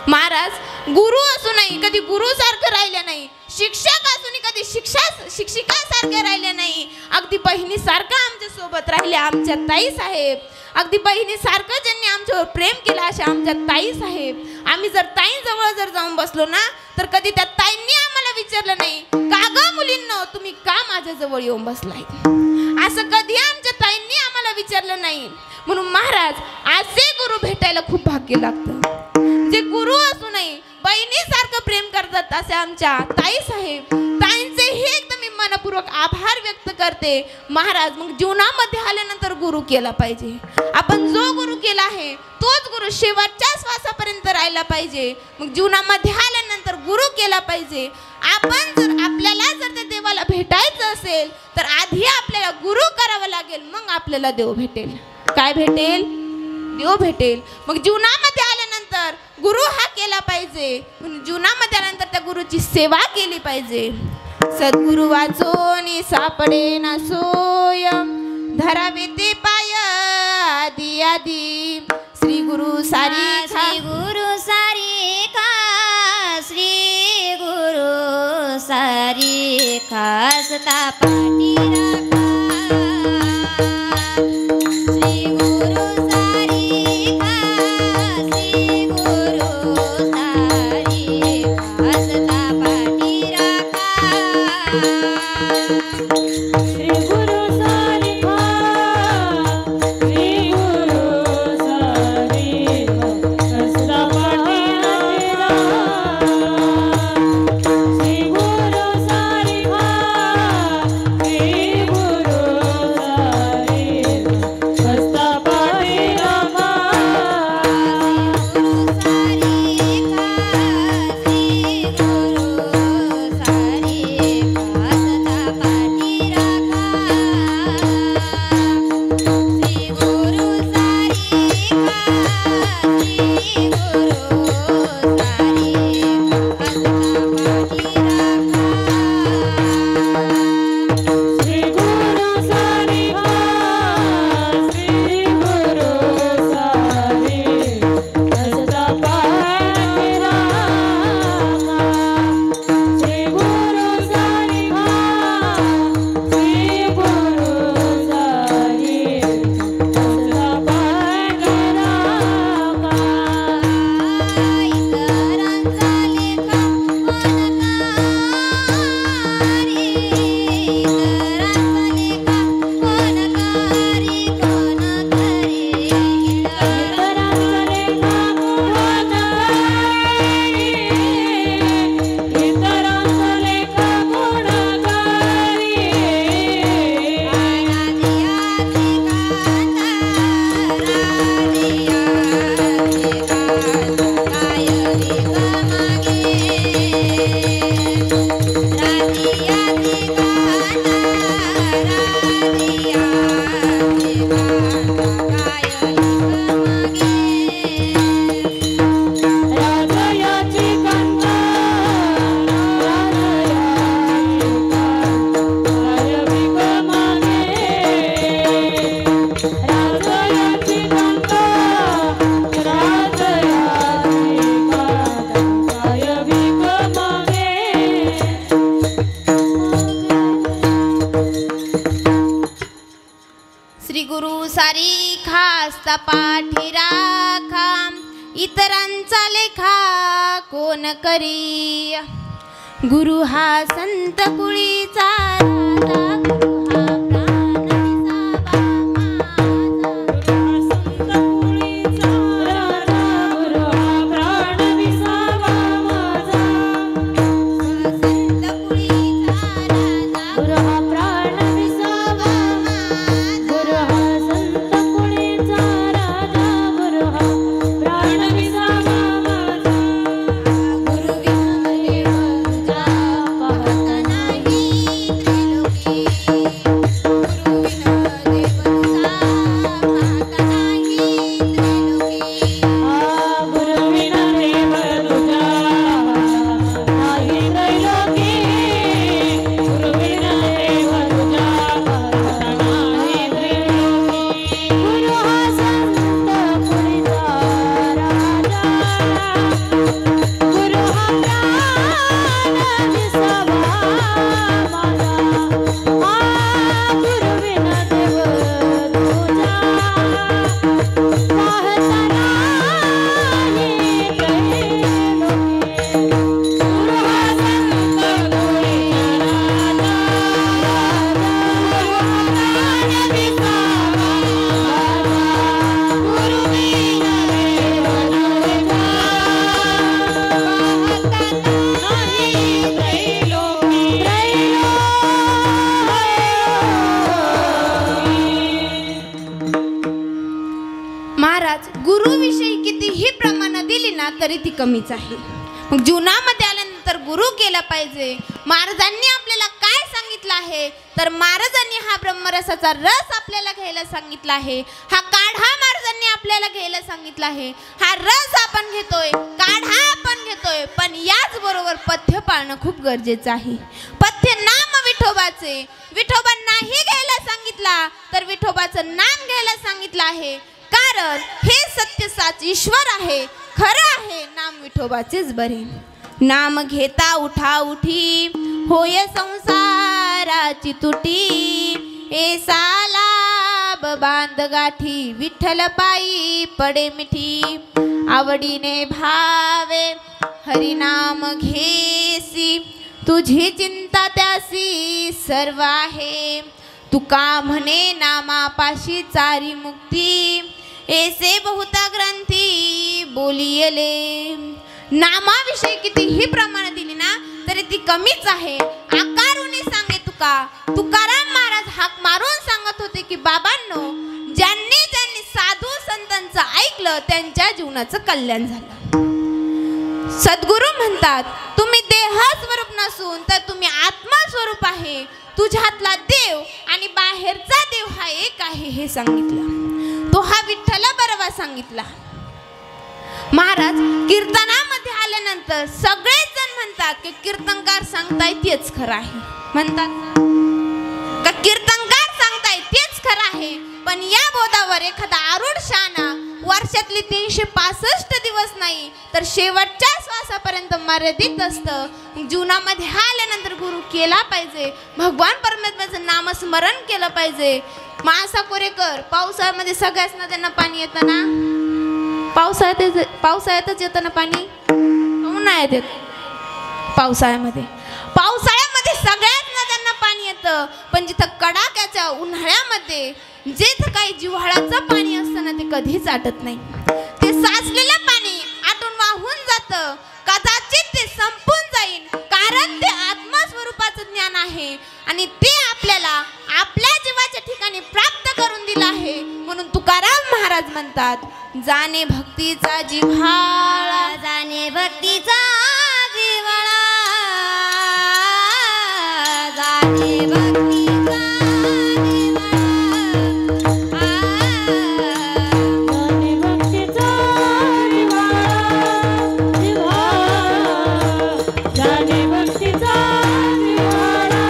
महाराज गुरु असूनही कधी गुरु सारखं राहिल्या नाही. शिक्षक असूनही कधी शिक्षिका सारख्या राहिल्या नाही. अगदी बहिणीसारखं आमच्या सोबत राहिल्या आमच्या ताई साहेब. अगदी बहिणीसारखं ज्यांनी आमच्यावर प्रेम केलं अशा आमच्या ताई साहेब. आम्ही जर ताईंजवळ जर जाऊन बसलो ना तर कधी त्या ताईंनी आम्हाला विचारलं नाही का ग मुलींनो तुम्ही का माझ्या जवळ येऊन बसलाय. असं कधी आमच्या ताईंनी आम्हाला विचारलं नाही. म्हणून महाराज असे गुरु भेटायला खूप भाग्य लागतं. जे गुरु असूनही बहिणीसारखं प्रेम करतात असे आमच्या ताई साहेब. ताईंचे हे एकदम मी मनपूर्वक आभार व्यक्त करते. महाराज मग जीवनामध्ये आल्यानंतर गुरु केला पाहिजे. आपण जो गुरु केला आहे तोच गुरु शेवटच्या श्वासापर्यंत राहिला पाहिजे. मग जीवनामध्ये आल्यानंतर गुरु केला पाहिजे. आपण जर आपल्याला जर त्या देवाला भेटायचं असेल तर आधी आपल्याला गुरु करावं लागेल. मग आपल्याला देव भेटेल. काय भेटेल? देव भेटेल. मग जीवनामध्ये आल्यानंतर गुरु हा केला पाहिजे. म्हणून जीवनामध्ये आल्यानंतर त्या गुरुची सेवा केली पाहिजे. सद्गुरु वाचोनी सापडे ना सोय धरावे ते पाय आदी आदी. श्री गुरु सारी श्री गुरु सारी खा श्री गुरु सारी खासता पाठी राखा. श्री गुरु सारी खा श्री गुरु सारी खासता पाठी राखा. श्री गुरु सारी खा श्री गुरु सारी खासता पाठी राखा. श्री गुरु सारी खा श्री करी खास पाठी राखा, इतरांचा लेखा कोण करी. गुरु हा संत कुळीचा राजा, गुरु हा प्राण विसावा माझा. संत कुळीचा राजा, गुरु हा प्राण विसावा माझा. गुरु हा संत कुळीचा राजा, गुरु हा प्राण विसावा माझा. गुरु विना देव तुझा पाहत नाही त्रिलोकी. गुरु विना देव तुझा पाहत नाही त्रिलोकी. गुरु विना देव तुझा नाही त्रैलोकी. गुरु विना देव तुझा नाही त्रैलोकी. गुरु हा संत कुळीचा राजा, गुरु हा प्राण विसावा माझा. गुरु विना देव तुझा पाहत नाही त्रैलोकी. गुरु हा संत कुळीचा राजा, गुरु हा प्राण विसावा माझा. गुरु विना देव तुझा पाहत नाही त्रैलोकी. महाराज, गुरुविषयी कितीही प्रमाण दिली ना तरी ती कमीच आहे. मग जीवनामध्ये आल्यानंतर गुरु केला पाहिजे. महाराजांनी आपल्याला काय सांगितलं आहे तर महाराजांनी हा ब्रह्मरसाचा रस आपल्याला घ्यायला सांगितला आहे. हा काढा महाराजांनी आपल्याला घ्यायला सांगितला आहे. हा रस आपण घेतोय, काढा आपण घेतोय, पण याच बरोबर पथ्य पाळणं खूप गरजेचं आहे. पथ्य नाम विठोबाचे. विठोबा नाही घ्यायला सांगितला तर विठोबाचं नाम घ्यायला सांगितलं आहे. कारण हे सत्य साच ईश्वर आहे, खरं आहे नाम विठोबाचेच बरे. नाम घेता उठा उठी, होय संसाराची तुटी. ए सालाब बांध गाठी, विठ्ठल पायी पडे मिठी. आवडीने भावे हरिनाम घेसी, तुझी चिंता त्यासी सर्व आहे. तुका म्हणे नामापाशी चारी मुक्ती, ऐसे बहुता ग्रंथी बोलियले. नामाविषयी कितीही प्रमाण दिली ना तरी ती कमीच आहे. आकारुनी सांगे तुकाराम महाराज हाक मारून सांगत होते की बाबांनो, ज्यांनी ज्यांनी साधू संतांचं ऐकलं त्यांच्या जीवनाचं कल्याण झालं. सद्गुरू म्हणतात तुम्ही देह स्वरूप नसून तर तुम्ही आत्मा स्वरूप आहे. तुझ्यातला देव आणि बाहेरचा देव हा एक आहे हे सांगितलं. तो हा विठ्ठला बरोबर सांगितला. महाराज, कीर्तनामध्ये आल्यानंतर सगळेच जण म्हणतात की कीर्तनकार सांगताय तेच खरं आहे. म्हणतात का कीर्तनकार सांगताय तेच खरं आहे. पण या बोधावर एखादा आरूढ शहाणा वर्षातले 365 दिवस नाही तर शेवटच्या श्वासापर्यंत मर्यादित असतं. जीवनामध्ये आल्यानंतर गुरु केला पाहिजे. भगवान परमेश्वराचं नामस्मरण केलं पाहिजे. मासा कोरेकर, पावसाळ्यामध्ये सगळ्याच नद्यांना पाणी येतं ना. पावसाळ्यातच येतं ना पाणी, उन्हाळ्यात येतं. पावसाळ्यामध्ये सगळ्याच नद्यांना पाणी येतं. पण जिथं कडाक्याच्या उन्हाळ्यामध्ये जिथं काही जिव्हाळ्याचं पाणी असतं ना ते कधीच आटत नाही. ते साचलेलं पाणी आटून वाहून जातं. कदाचित ते संपून जाईल, कारण ते आत्मस्वरूपाचं ज्ञान आहे आणि ते आपल्याला आपल्या जीवाच्या ठिकाणी प्राप्त करून दिलं आहे. म्हणून तुकाराम महाराज म्हणतात, जाणे भक्तीचा जिव्हाळा, जाणे भक्तीचा जिव्हाळा, जाणे भक्तीचा जाणे भक्तीचा जिव्हाळा, जाणे भक्तीचा जिव्हाळा.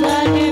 जाणे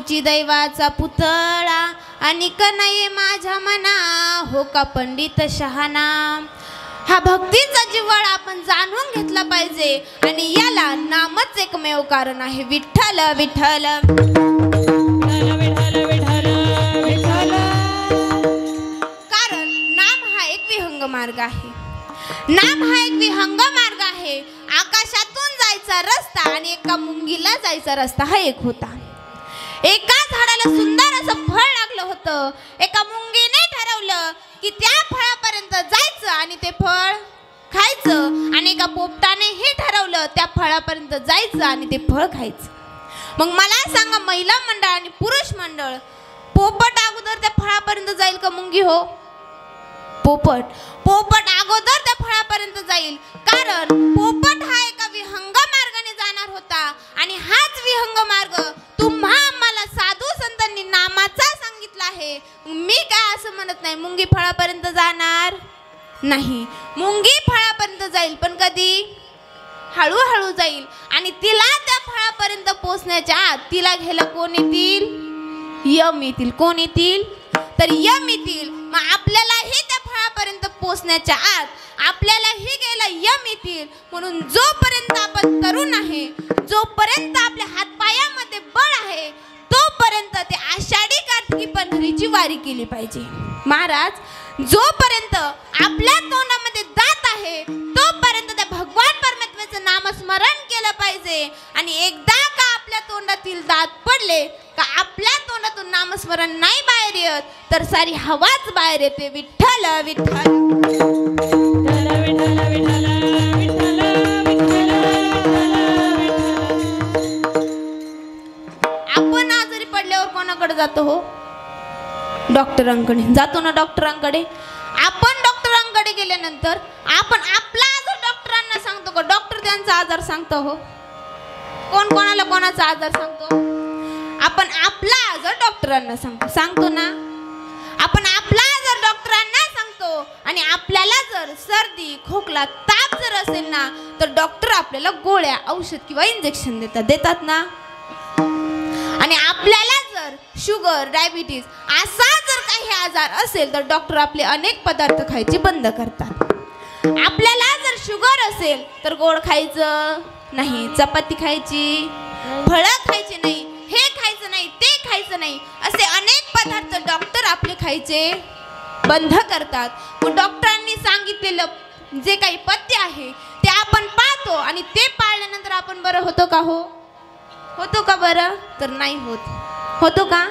नामोची दैवाचा पुतळा आणि नाही माझ्या मना हो का पंडित शहाणा. हा भक्तीचा जिव्हाळा आपण जाणून घेतला पाहिजे आणि याला नामच एकमेव कारण आहे. विठ्ठल विठ्ठल कारण नाम हा एक विहंग मार्ग आहे. नाम हा एक विहंग मार्ग आहे. आकाशातून जायचा रस्ता आणि एका मुंगीला जायचा रस्ता हा एक होता. एका झाडाला सुंदर असं फळ लागलं होतं. एका मुंगीने ठरवलं की त्या फळापर्यंत जायचं आणि ते फळ खायचं आणि एका पोपटाने हे ठरवलं त्या फळापर्यंत जायचं आणि ते फळ खायचं. मग मला सांगा महिला मंडळ आणि पुरुष मंडळ पोपट अगोदर त्या फळापर्यंत जाईल का मुंगी हो? पोपट अगोदर त्या फळापर्यंत जाईल कारण पोपट हा एका विहंग मार्गाने जाणार होता आणि हाच विहंग मार्ग तुम्हा आम्हाला साधू संतांनी नामाचा सांगितला आहे. मी काय असं म्हणत नाही मुंगी फळापर्यंत जाणार नाही. मुंगी फळापर्यंत जाईल पण कधी? हळूहळू जाईल आणि तिला त्या फळापर्यंत पोहोचण्याच्या आत तिला घ्यायला कोण येतील? यम येतील. कोण येतील? तर यम येतील. मग आपल्यालाही त्या फळापर्यंत पोहोचण्याच्या आत आपल्यालाही गेला यम येतील. म्हणून जोपर्यंत आपण तरुण आहे, जोपर्यंत आपल्या हातपायामध्ये बळ आहे, तोपर्यंत ते आषाढी कार्तिकी पंढरीची वारी केली पाहिजे. महाराज जोपर्यंत आपल्या तोंडामध्ये दात आहे तोपर्यंत त्या भगवान परमात्म्याचं नामस्मरण केलं पाहिजे. आणि एकदा का आपल्या तोंडातील दात पडले का आपल्या तोंडातून नामस्मरण नाही बाहेर येत तर सारी हवाच बाहेर येते. विठ्ठल विठ्ठल आपण आजारी पडल्यावर कोणाकडे जातो हो? डॉक्टरांकडे जातो ना. डॉक्टरांकडे आपण डॉक्टरांकडे गेल्यानंतर आपण आपला आजार डॉक्टरांना सांगतो का? डॉक्टर त्यांचा आजार सांगतो हो? कोण कोणाला कोणाचा आजार सांगतो? आपण आपला आजार डॉक्टरांना सांगतो ना. आपण आपला आजार डॉक्टरांना सांगतो आणि आपल्याला जर सर्दी खोकला ताप जर असेल ना तर डॉक्टर आपल्याला गोळ्या औषध किंवा इंजेक्शन देतात ना. आणि आपल्याला जर शुगर डायबिटीज असा जर काही आजार असेल तर डॉक्टर आपले अनेक पदार्थ खायचे बंद करतात. आपल्याला जर शुगर असेल तर गोड खायचं नाही, चपाती खायची, फळं खायची नाही, हे खायचं नाही, ते खायचं नाही, असे अनेक पदार्थ डॉक्टर आपले खायचे बंद करतात. मग डॉक्टरांनी सांगितलेलं जे काही पथ्य आहे ते आपण पाळतो आणि ते पाळल्यानंतर आपण बरं होतो का हो? होतो का बरं? तर नाही होत. होतो का?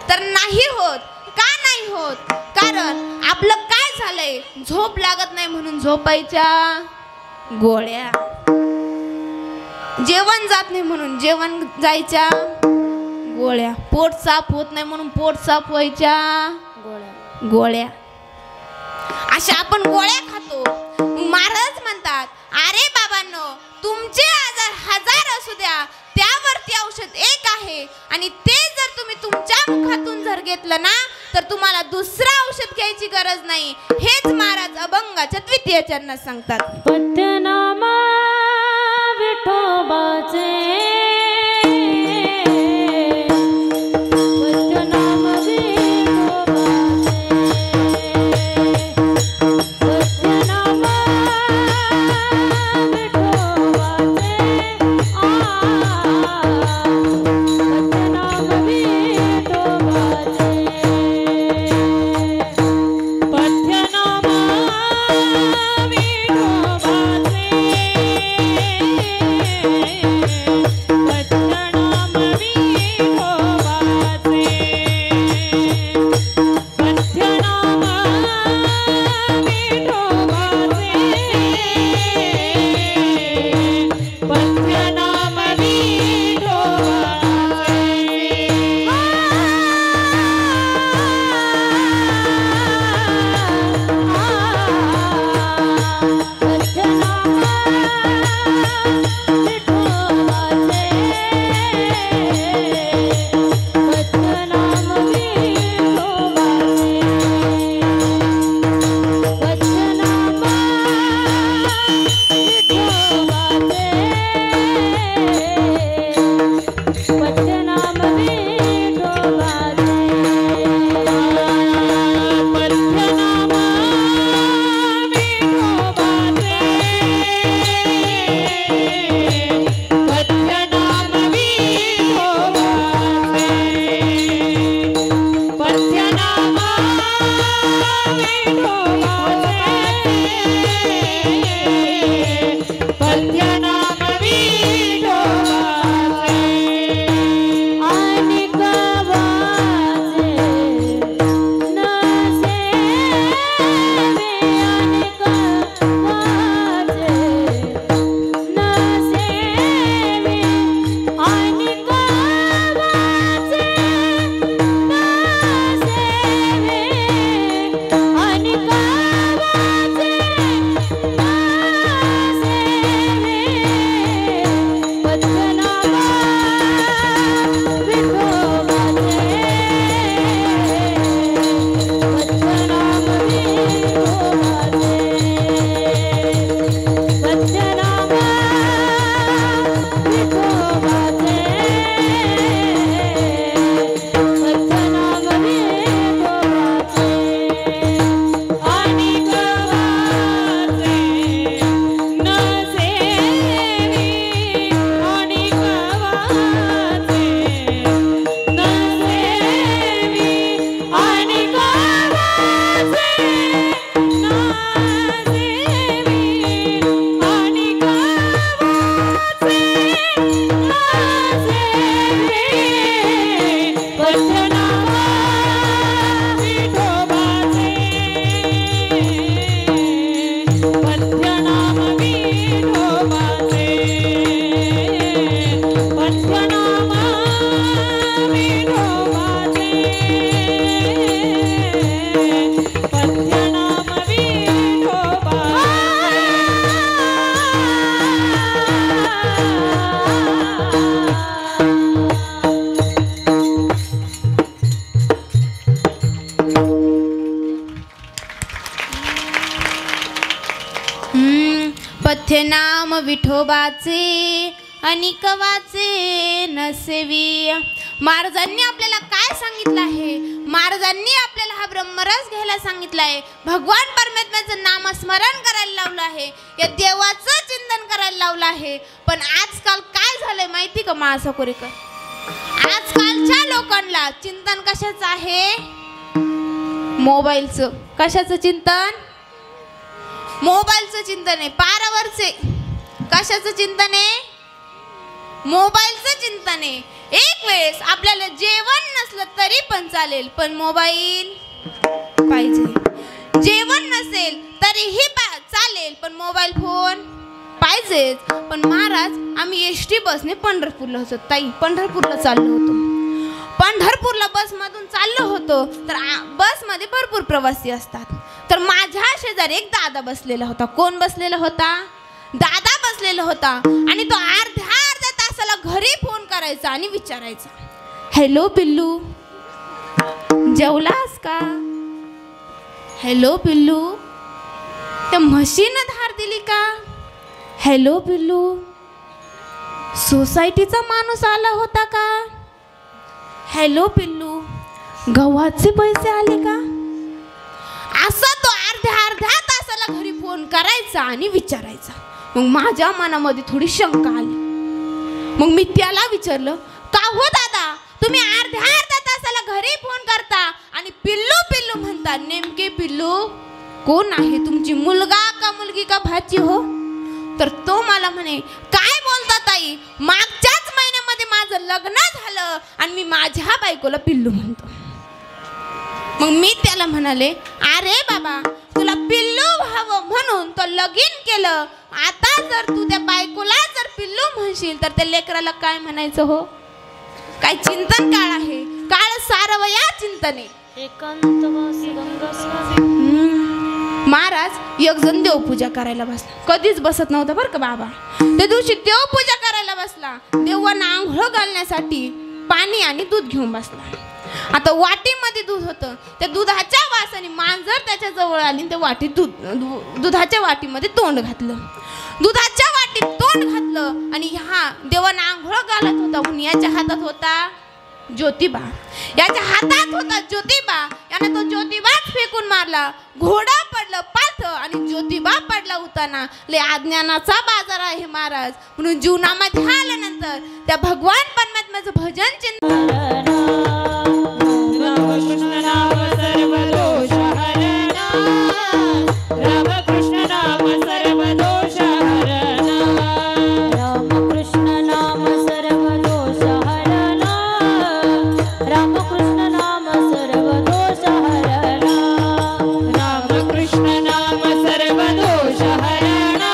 तर नाही होत. का नाही होत? कारण आपलं काय झालंय? झोप लागत नाही म्हणून झोपायच्या गोळ्या, जेवण जात नाही म्हणून जेवण जायच्या गोळ्या, पोट साफ होत नाही म्हणून पोट साफ व्हायच्या गोळ्या. अशा आपण गोळ्या खातो. महाराज म्हणतात अरे बाबांनो तुमचे आजार हजार असू द्या त्यावरती औषध एक आहे आणि ते जर तुम्ही तुमच्या मुखातून जर घेतलं ना तर तुम्हाला दुसरं औषध घ्यायची गरज नाही. हेच महाराज अभंगाच्या द्वितीय चरणात सांगतात. पद्यनामा विठोबाचे पथ्यनामा विठोबाचे पथ्यनामा विठोबाचे पथ्यनामा विठोबाचे पथ्यनामा पथ्यनाम विठोबाचे आणि कवाचे नसेवी. महाराजांनी आपल्याला काय सांगितलं आहे? महाराजांनी आपल्याला हा ब्रह्मरस घ्यायला सांगितलं आहे. भगवान परमात्म्याचं नामस्मरण करायला लावलं आहे. या देवाचं चिंतन करायला लावलं आहे. पण आजकाल काय झालंय माहिती का महासाकोरेकर? आजकालच्या लोकांना चिंतन कशाचं आहे? मोबाईलचं. कशाचं चिंतन? मोबाईलचं चिंतन आहे. पारावरचे. कशाचं चिंतन आहे? मोबाईलचं चिंतन आहे. एक वेळेस आपल्याला जेवण नसलं तरी पण चालेल, पण मोबाईल पाहिजे. जेवण नसेल तरीही चालेल, पण मोबाईल फोन पाहिजेच. पण महाराज, आम्ही एसटी बसने पंढरपूरला होतो. ताई, पंढरपूरला चाललो होतो. पंढरपूरला बसमधून चाललो होतो तर बसमध्ये भरपूर प्रवासी असतात. तर माझ्या शेजारी एक दादा बसलेला होता. कोण बसलेला होता? दादा बसलेला होता. आणि तो अर्ध्या तासाला घरी फोन करायचा आणि विचारायचा, हॅलो पिल्लू, जेवलास का? हॅलो पिल्लू, त्या म्हशीनं धार दिली का? हॅलो पिल्लू, सोसायटीचा माणूस आला होता का? हॅलो पिल्लू, गव्हाचे पैसे आले का? असा तो अर्ध्या तासाला घरी फोन करायचा आणि विचारायचा. मग माझ्या मनामध्ये थोडी शंका आली. मग मी त्याला विचारलं, का हो दादा, तुम्ही अर्ध्या तासाला घरी फोन करता आणि पिल्लू पिल्लू म्हणता. नेमके पिल्लू कोण आहे? तुमची मुलगा का मुलगी का भाची हो? तर तो मला म्हणे, काय बोलता ताई, मागच्याच महिन्यामध्ये माझं लग्न झालं आणि मी माझ्या बायकोला पिल्लू म्हणतो. मग मी त्याला म्हणाले, अरे बाबा, तुला पिल्लू व्हावं म्हणून तो लगीन केलं. आता जर तू त्या बायकोला जर पिल्लू म्हणशील तर त्या लेकराला काय म्हणायचं हो? काय चिंतन काळ आहे? काळ सारवया चिंतने. महाराज एक जण देवपूजा करायला बसला. कधीच बसत नव्हता बरं का बाबा. त्या दिवशी देवपूजा करायला बसला. देवांना आंघोळ घालण्यासाठी पाणी आणि दूध घेऊन बसला. आता वाटीमध्ये दूध होतं. त्या दुधाच्या वासाने मांजर त्याच्या जवळ आली. त्या वाटीत दुधाच्या वाटीमध्ये तोंड घातलं. दुधाच्या वाटीत तोंड घातलं आणि ह्या देवांना आंघोळ घालत होता. म्हणून याच्या हातात होता ज्योतिबा. याच्या हातात होता ज्योतिबा. याने तो ज्योतिबाच फेकून मारला. घोडा पडलं पाथ आणि ज्योतिबा पडला उताना. लय अज्ञानाचा बाजार आहे महाराज. म्हणून जीवनामध्ये आल्यानंतर त्या भगवान परमात्म्याचं भजन चिंतन. रामकृष्ण नाम सर्व दोष हरणा. रामकृष्ण नाम सर्व दोष हरणा. रामकृष्ण नाम सर्व दोष हरणा. रामकृष्ण नाम सर्व दोष हरणा. रामकृष्ण नाम सर्व दोष हरणा.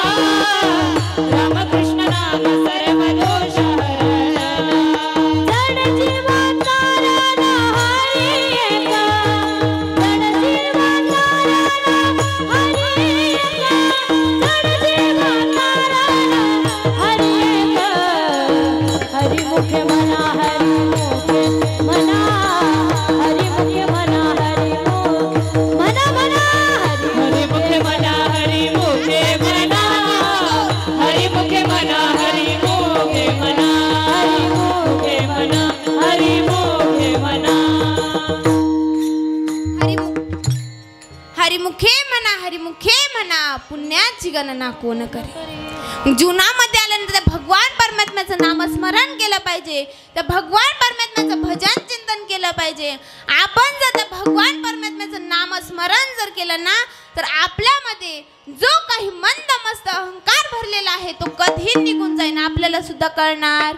रामकृष्ण नाम सर्व दोष हरणा. जड जीवन तारण हरी एक. जड जीवन तारण हरी एक. जड जीवन तारण हरी एक. हरी मुखे मना, हरी मुखे मना. हरी मुखे मना, हरी मुखे मना मना. हरी मुखे मना, हरी मुखे मना. हरी मुखे मना, हरी मुखे मना. हरी मुखे मना, हरी मुखे मना. हरिमुखे म्हणा पुण्याची गणना कोण करे. जीवनामध्ये आल्यानंतर त्या भगवान परमात्म्याचं नामस्मरण केलं पाहिजे. त्या भगवान परमात्म्याचं भजन चिंतन केलं पाहिजे. आपण जर त्या भगवान परमात्म्याचं नामस्मरण जर केलं ना तर आपल्यामध्ये जो काही मंद मस्त अहंकार भरलेला आहे तो कधी निघून जाईन आपल्याला सुद्धा कळणार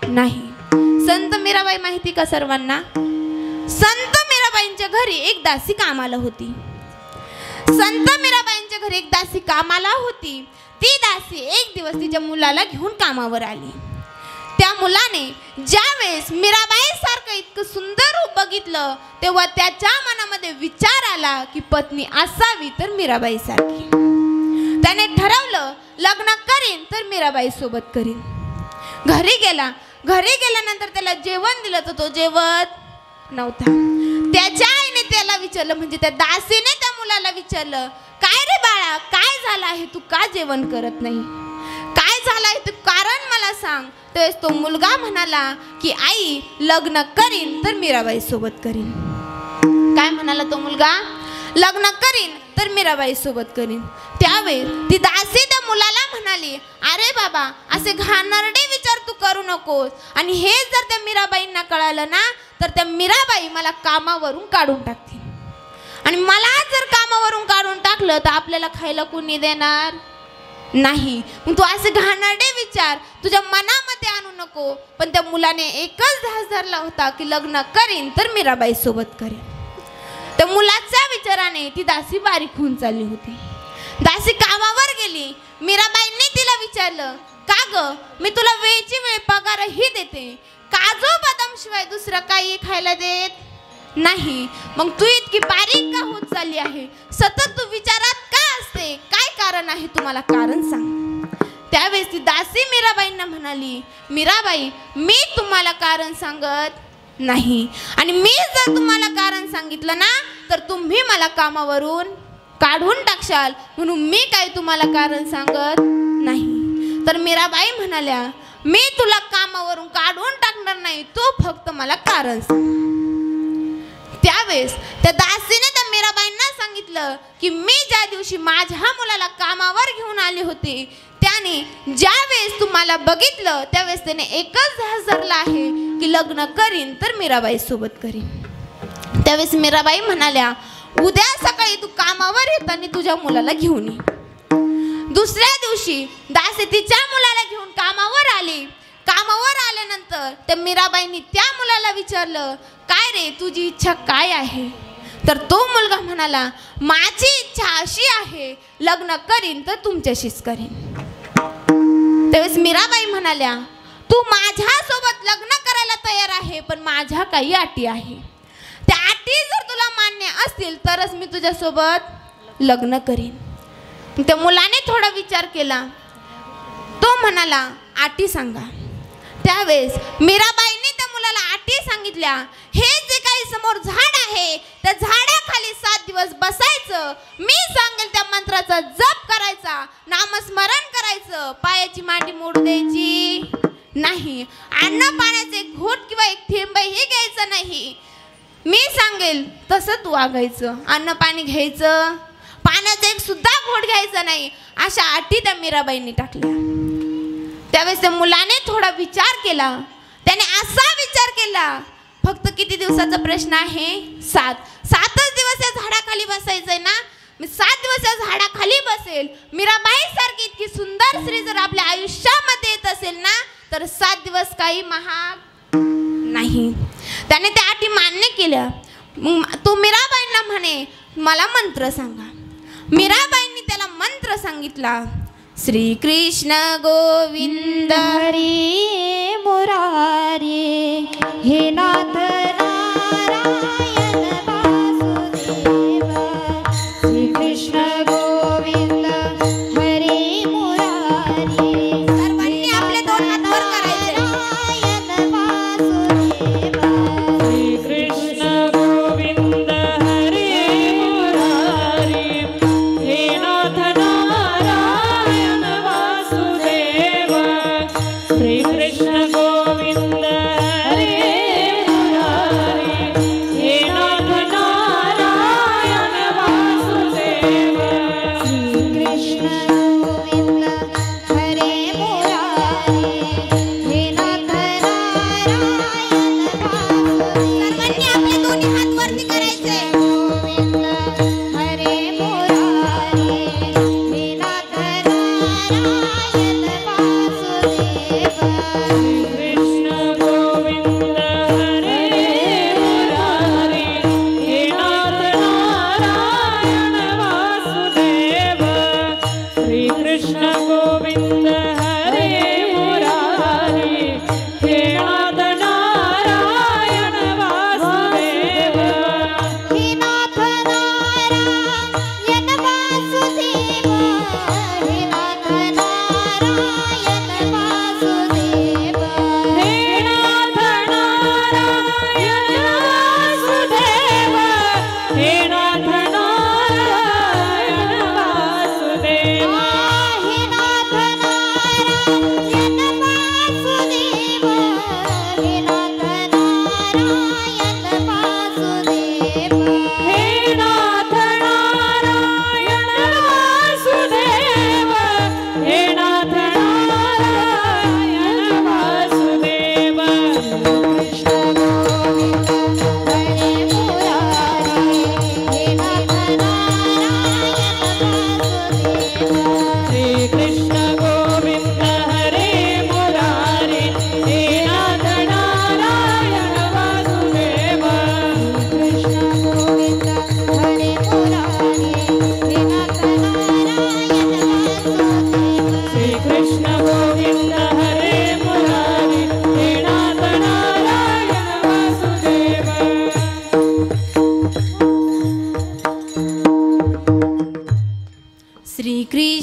नाही. संत मीराबाई माहिती का सर्वांना? संत मीराबाईंच्या घरी एक दासी कामाला होती. संत मीराबाईंच्या घरी एक दासी कामाला होती. ती दासी एक दिवस तिच्या मुलाला घेऊन कामावर आली. त्या मुलाने ज्यावेळेस मीराबाई सारखं इतकं सुंदर रूप बघितलं तेव्हा त्याच्या मनामध्ये विचार आला की पत्नी असावी तर मीराबाई सारखी. त्याने ठरवलं लग्न करीन तर मीराबाई सोबत करीन. घरी गेला. घरी गेल्यानंतर त्याला जेवण दिलं तर तो जेवत नव्हता. त्याच्या आईने त्याला विचारलं, म्हणजे त्या दासीने त्या मुलाला विचारलं, काय रे बाळा, काय झालं आहे, तू का जेवण करत नाही, काय झालं आहे, तू कारण मला सांग. तेच तो मुलगा म्हणाला की आई लग्न करीन तर मीराबाई सोबत करीन. काय म्हणाला तो मुलगा? लग्न करीन तर मीराबाई सोबत करीन. त्यावेळी ती दासी त्या मुलाला म्हणाली, अरे बाबा असे घाणेरडे विचार तू करू नकोस, आणि हे जर त्या मीराबाईंना कळालं ना तर त्या मीराबाई मला कामावरून काढून टाकतील, आणि मला जर कामावरून काढून टाकलं तर आपल्याला खायला कोणी देणार नाही. मग तू असे घाणेरडे विचार तुझ्या मनामध्ये आणू नको. पण त्या मुलाने एकच ध्यास धरला होता की लग्न करीन तर मीराबाई सोबत करीन. त्या मुलाच्या विचाराने ती दासी बारीक होऊन चालली होती. दासी कामावर गेली. मीराबाईंनी तिला विचारलं, का ग, मी तुला वेळची वेळ पगारही देते, काजू बदाम शिवाय दुसरं काही खायला देत नाही, मग तू इतकी बारीक का होत चालली आहे, सतत तू विचारात का असते, काय कारण आहे, तुम्हाला कारण सांग. त्यावेळेस ती दासी मीराबाईंना म्हणाली, मीराबाई मी तुम्हाला कारण सांगत नाही, आणि मी जर तुम्हाला कारण सांगितलं ना तर तुम्ही मला कामावरून काढून टाकशाल, म्हणून मी काही तुम्हाला कारण सांगत नाही. तर मीराबाई म्हणाल्या, मी तुला कामावरून काढून टाकणार नाही, तू फक्त मला कारण सांग. त्यावेळेस त्या दासीने त्या मीराबाईंना सांगितलं की मी ज्या दिवशी माझ्या मुलाला कामावर घेऊन आले होते त्याने ज्या वेळेस तुम्हाला बघितलं त्यावेळेस त्याने एकच ध्यास धरला आहे की लग्न करीन तर मीराबाई सोबत करीन. त्यावेळेस मीराबाई म्हणाल्या, उद्या सकाळी तू कामावर येताना तुझ्या मुलाला घेऊन ये. दुसऱ्या दिवशी दासी तिच्या मुलाला घेऊन कामावर आली. कामावर आल्यानंतर त्या मीराबाईंनी त्या मुलाला विचारलं, काय रे तुझी इच्छा काय आहे. तर तो मुलगा म्हणाला, माझी इच्छा अशी आहे लग्न करीन तर तुमच्याशीच करीन. त्यावेळेस मीराबाई म्हणाल्या, तू माझ्यासोबत लग्न करायला तयार आहे, पण माझ्या काही अटी आहे, त्या अटी जर तुला मान्य असतील तरच मी तुझ्यासोबत लग्न करीन. त्या मुलाने थोडा विचार केला. तो म्हणाला, अटी सांगा. त्यावेळेस मीराबाईंनी त्या मुलाला अटी सांगितल्या. हे जे काही समोर झाड आहे त्या झाडाखाली 7 दिवस बसायचं, मी सांगेल त्या मंत्राचा जप करायचा, नामस्मरण करायचं, पायाची मांडी मोडू द्यायची नाही, अन्न पाण्याचे एक घोट किंवा एक थेंबही घ्यायचं नाही, मी सांगेल तसं तू वागायचं, अन्न पाणी घ्यायचं, पाण्याचा एक सुद्धा घोट घ्यायचा नाही, अशा अटी त्या मीराबाईंनी टाकल्या. त्यावेळेस त्या मुलाने थोडा विचार केला. त्याने असा विचार केला, फक्त किती दिवसाचा प्रश्न आहे, 7च दिवस या झाडाखाली बसायचंय ना, मी 7 दिवस या झाडाखाली बसेल. मीराबाई सारखी इतकी सुंदर स्त्री जर आपल्या आयुष्यामध्ये येत असेल ना तर 7 दिवस काही महाग नाही. त्याने त्या अटी मान्य केल्या. मग तो मीराबाईंना म्हणे, मला मंत्र सांगा. मीराबाईंनी त्याला मंत्र सांगितला, श्री कृष्ण गोविंद हरी मुरारी हे नाथ नारायण वासुदेव. श्री कृष्ण गोविंद हरी मुरारी. सर्वांनी आपले 2 हात वर करायचे. नारायण वासुदेव. श्री कृष्ण गोविंद हरे मुरारी हे नाथ नारायण वासुदेव. श्री कृष्ण गोविंद हरे मुरारी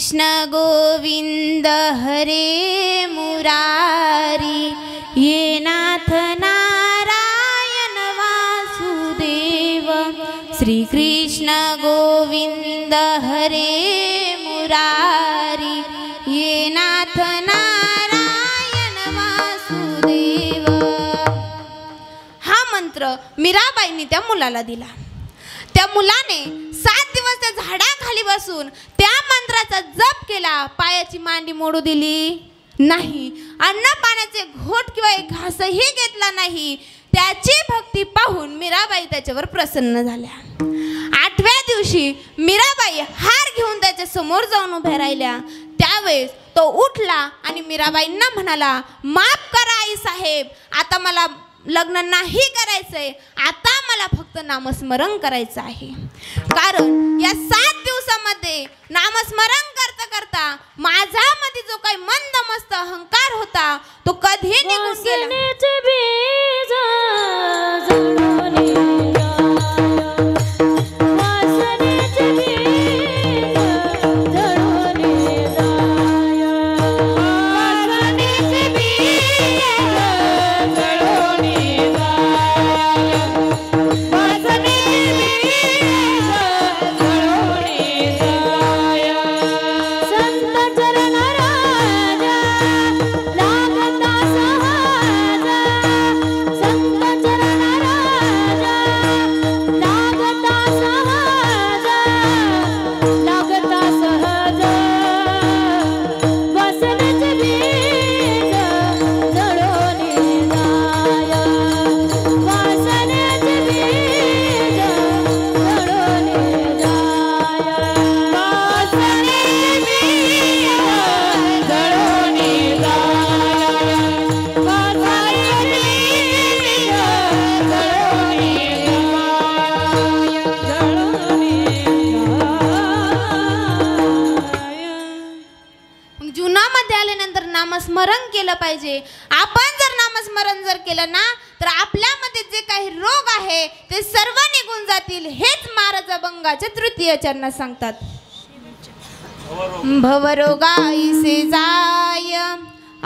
कृष्ण गोविंद हरे मुरारी ये नाथ नारायण वासुदेव श्री कृष्ण गोविंद हरे मुरारी ये नाथ नारायण वासुदेव. हा मंत्र मीराबाईंनी त्या मुलाला दिला. त्या मुलाने 7 दिवस त्या झाडाखाली बसून त्या मंत्राचा जप केला. पायाची मांडी मोडू दिली नाही, अन्न पाण्याचे घोट किंवा एक घासही घेतला नाही. त्याची भक्ती पाहून मीराबाई त्याच्यावर प्रसन्न झाल्या. 8व्या दिवशी मीराबाई हार घेऊन त्याच्या समोर जाऊन उभ्या राहिल्या. त्यावेळेस तो उठला आणि मीराबाईंना म्हणाला, माफ करा आई साहेब, आता मला लग्न नाही करायचंय, आता मला फक्त नामस्मरण करायचं आहे. कारण या 7 दिवसामध्ये नामस्मरण करता करता माझ्यामध्ये जो काही मंदमस्त अहंकार होता तो कधी निघून गेला. नामस्मरण केलं पाहिजे. आपण जर नामस्मरण जर केलं ना तर आपल्यामध्ये जे काही रोग आहे ते सर्व निघून जातील. हेच महाराज अभंगाच्या 3य चरणात सांगतात. भवरोगाईसे जाय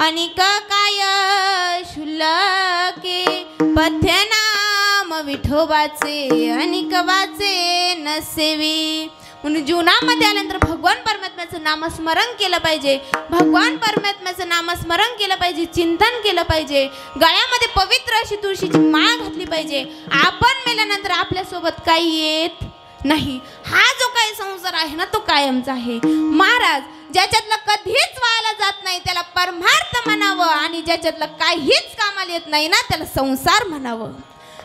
अनिक काय शुल्लके पथ्य नाम विठोबाचे अनिक वाचे नसेवी. म्हणून जीवनामध्ये आल्यानंतर भगवान परमात्म्याचं नामस्मरण केलं पाहिजे. भगवान परमात्म्याचं नामस्मरण केलं पाहिजे, चिंतन केलं पाहिजे. गळ्यामध्ये पवित्र अशी तुळशीची माळ घातली पाहिजे. आपण मेल्यानंतर आपल्यासोबत काही येत नाही. हा जो काही संसार आहे ना तो कायमचा आहे. महाराज ज्याच्यातलं कधीच वायाला जात नाही त्याला परमार्थ म्हणावं आणि ज्याच्यातलं काहीच कामाला येत नाही ना त्याला संसार म्हणावं.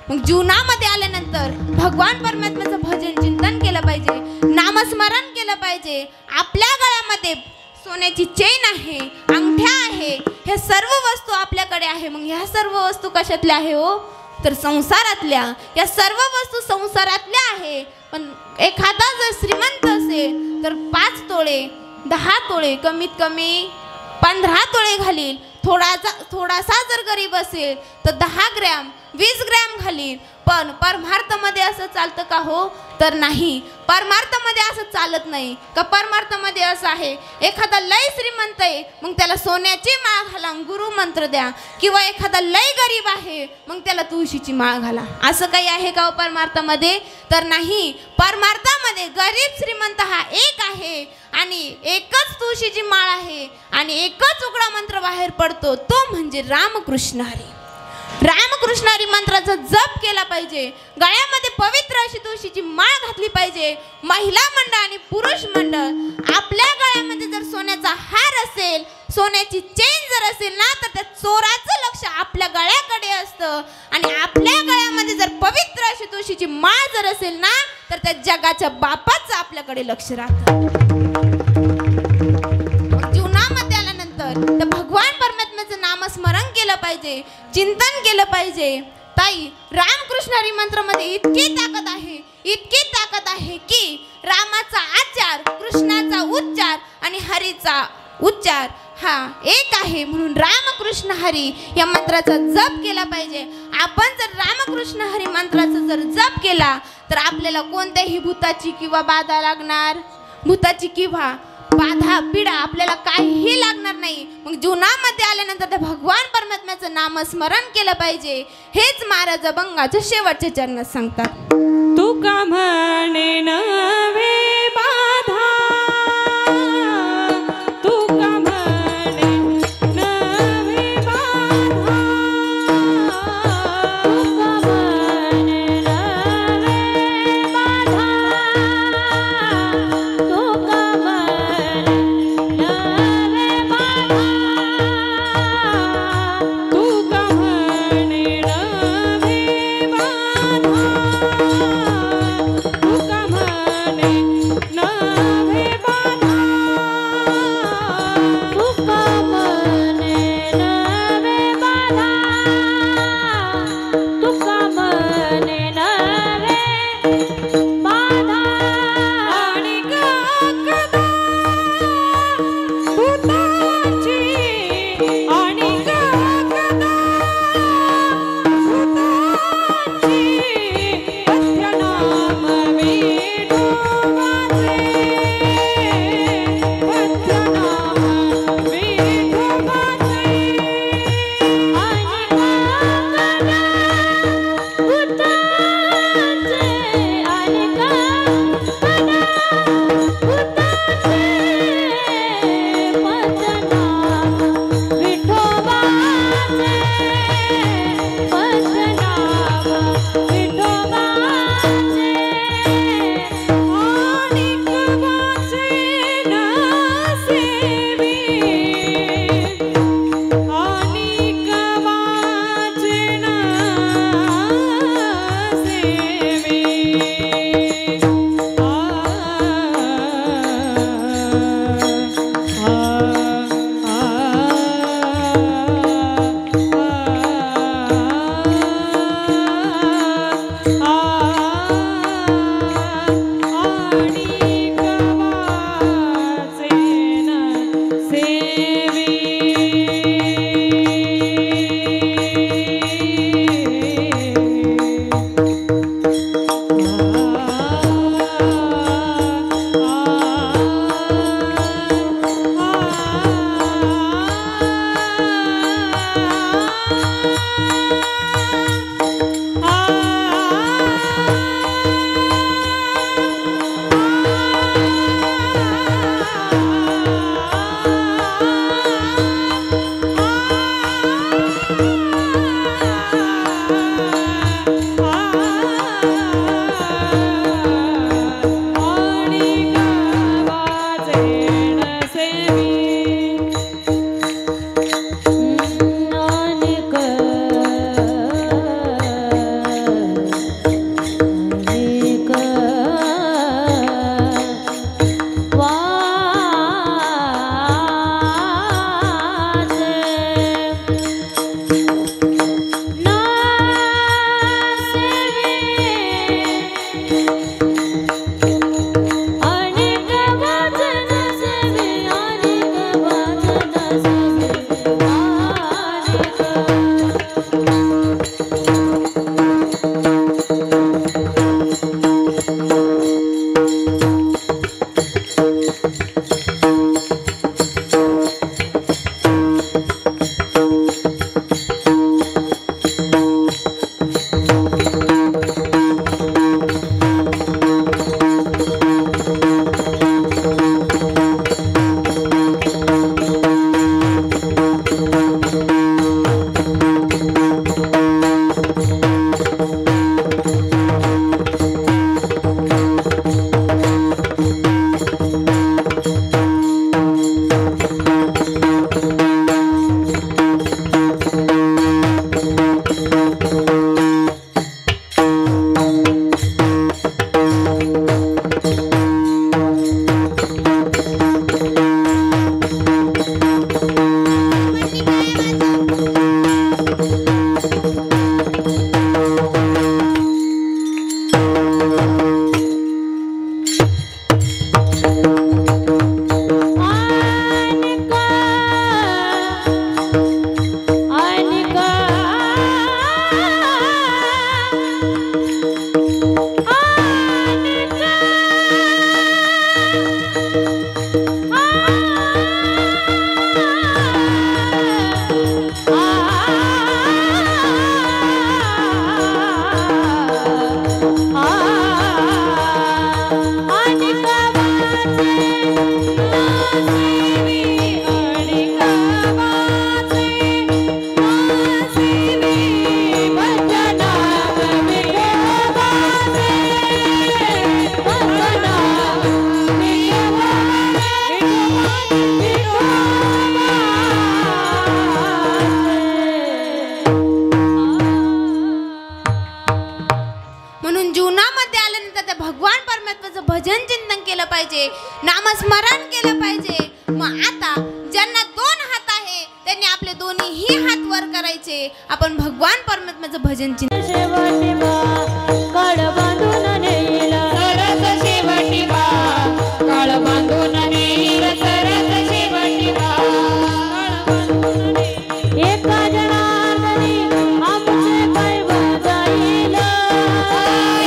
मग जीवनामध्ये आल्यानंतर भगवान परमात्म्याचं भजन चिंतन केलं पाहिजे, नामस्मरण केलं पाहिजे. आपल्या गळ्यामध्ये सोन्याची चेन आहे, अंगठ्या आहे, हे सर्व वस्तू आपल्याकडे आहे. मग ह्या सर्व वस्तू कशातल्या आहे हो तर संसारातल्या. या सर्व वस्तू संसारातल्या आहे. पण एखादा जर श्रीमंत असेल तर 5 तोळे 10 तोळे कमीत कमी 15 तोळे घालील. थोडासा जर गरीब असेल तर 10 ग्रॅम 20 ग्रॅम घालील. पण परमार्थामध्ये असं चालतं का हो तर नाही. परमार्थामध्ये असं चालत नाही. का परमार्थामध्ये असं आहे एखादा लय श्रीमंत आहे मग त्याला सोन्याची माळ घाला, गुरु मंत्र द्या. किंवा एखादा लय गरीब आहे मग त्याला तुळशीची माळ घाला. असं काही आहे का परमार्थामध्ये तर नाही. परमार्थामध्ये गरीब श्रीमंत हा एक आहे आणि एकच तुळशीची माळ आहे आणि एकच उघडा मंत्र बाहेर पडतो तो म्हणजे रामकृष्ण हरी. रामकृष्ण हरी मंत्राचा जप केला पाहिजे. गळ्यामध्ये पवित्र अशी तुळशीची माळ घातली पाहिजे. महिला मंडळ आणि पुरुष मंडळ आपल्या गळ्यामध्ये जर सोन्याचा हार असेल, सोन्याची चेन जर असेल ना तर त्या चोराचं लक्ष आपल्या गळ्याकडे असतं आणि आपल्या गळ्यामध्ये जर पवित्र अशी तुळशीची माळ जर असेल ना तर त्या जगाच्या बापाचं आपल्याकडे लक्ष राहतं. जीवनामध्ये आल्यानंतर तर भगवान परमात्म्याचं नामस्मरण केलं पाहिजे, चिंतन केलं पाहिजे. ताई रामकृष्ण हरी मंत्रामध्ये इतकी ताकद आहे की रामाचा आचार, कृष्णाचा उच्चार आणि हरीचा उच्चार हा एक आहे. म्हणून रामकृष्ण हरी या मंत्राचा जप केला पाहिजे. आपण जर रामकृष्ण हरी मंत्राचा जर जप केला तर आपल्याला कोणत्याही भूताची किंवा बाधा लागणार, भूताची किंवा बाधा पिढा आपल्याला काहीही लागणार नाही. मग जीवनामध्ये आल्यानंतर त्या भगवान परमात्म्याचं नामस्मरण केलं पाहिजे. हेच महाराज अभंगाच्या शेवटचे चरण सांगतात. तुका म्हणे नवे बाधा, तुका म्हणे नवे बाधा, तुका म्हणे नवे बाधा, तुका म्हणे नवे बाधा, तुका म्हणे नवे बाधा, तुका म्हणे जीवनामध्ये आल्यानंतर त्या भगवान परमात्म्याचं भजन चिंतन केलं पाहिजे, नामस्मरण केलं पाहिजे. मग आता ज्यांना 2 हात आहे त्यांनी आपले दोन्हीही हात वर करायचे. आपण भगवान परमात्म्याचं भजन चिंतन शेवटी काळ बांधून नेईल सरस शेवटी काळ बांधून नेईल सरस शेवटी एका जनार्दनी आमचे कैव जाईल,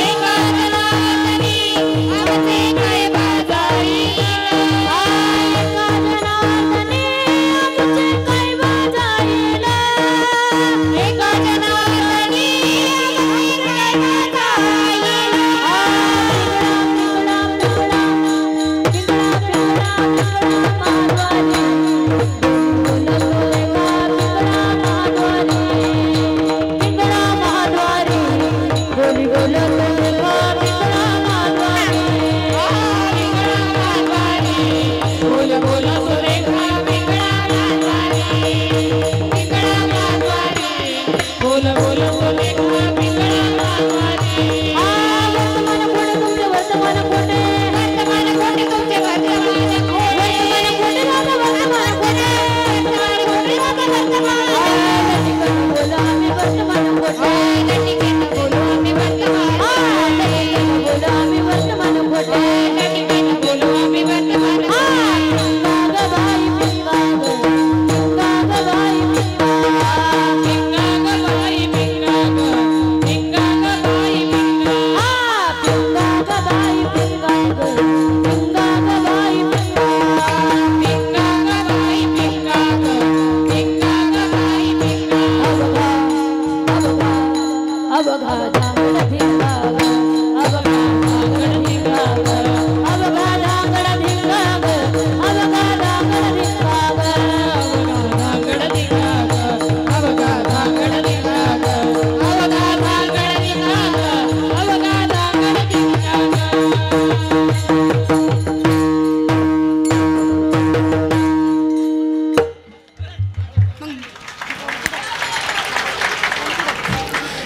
एका जनार्दनी आमचे कैव जाईल, एका जनार्दनी आमचे कैव जाईल, एका जनार्दनी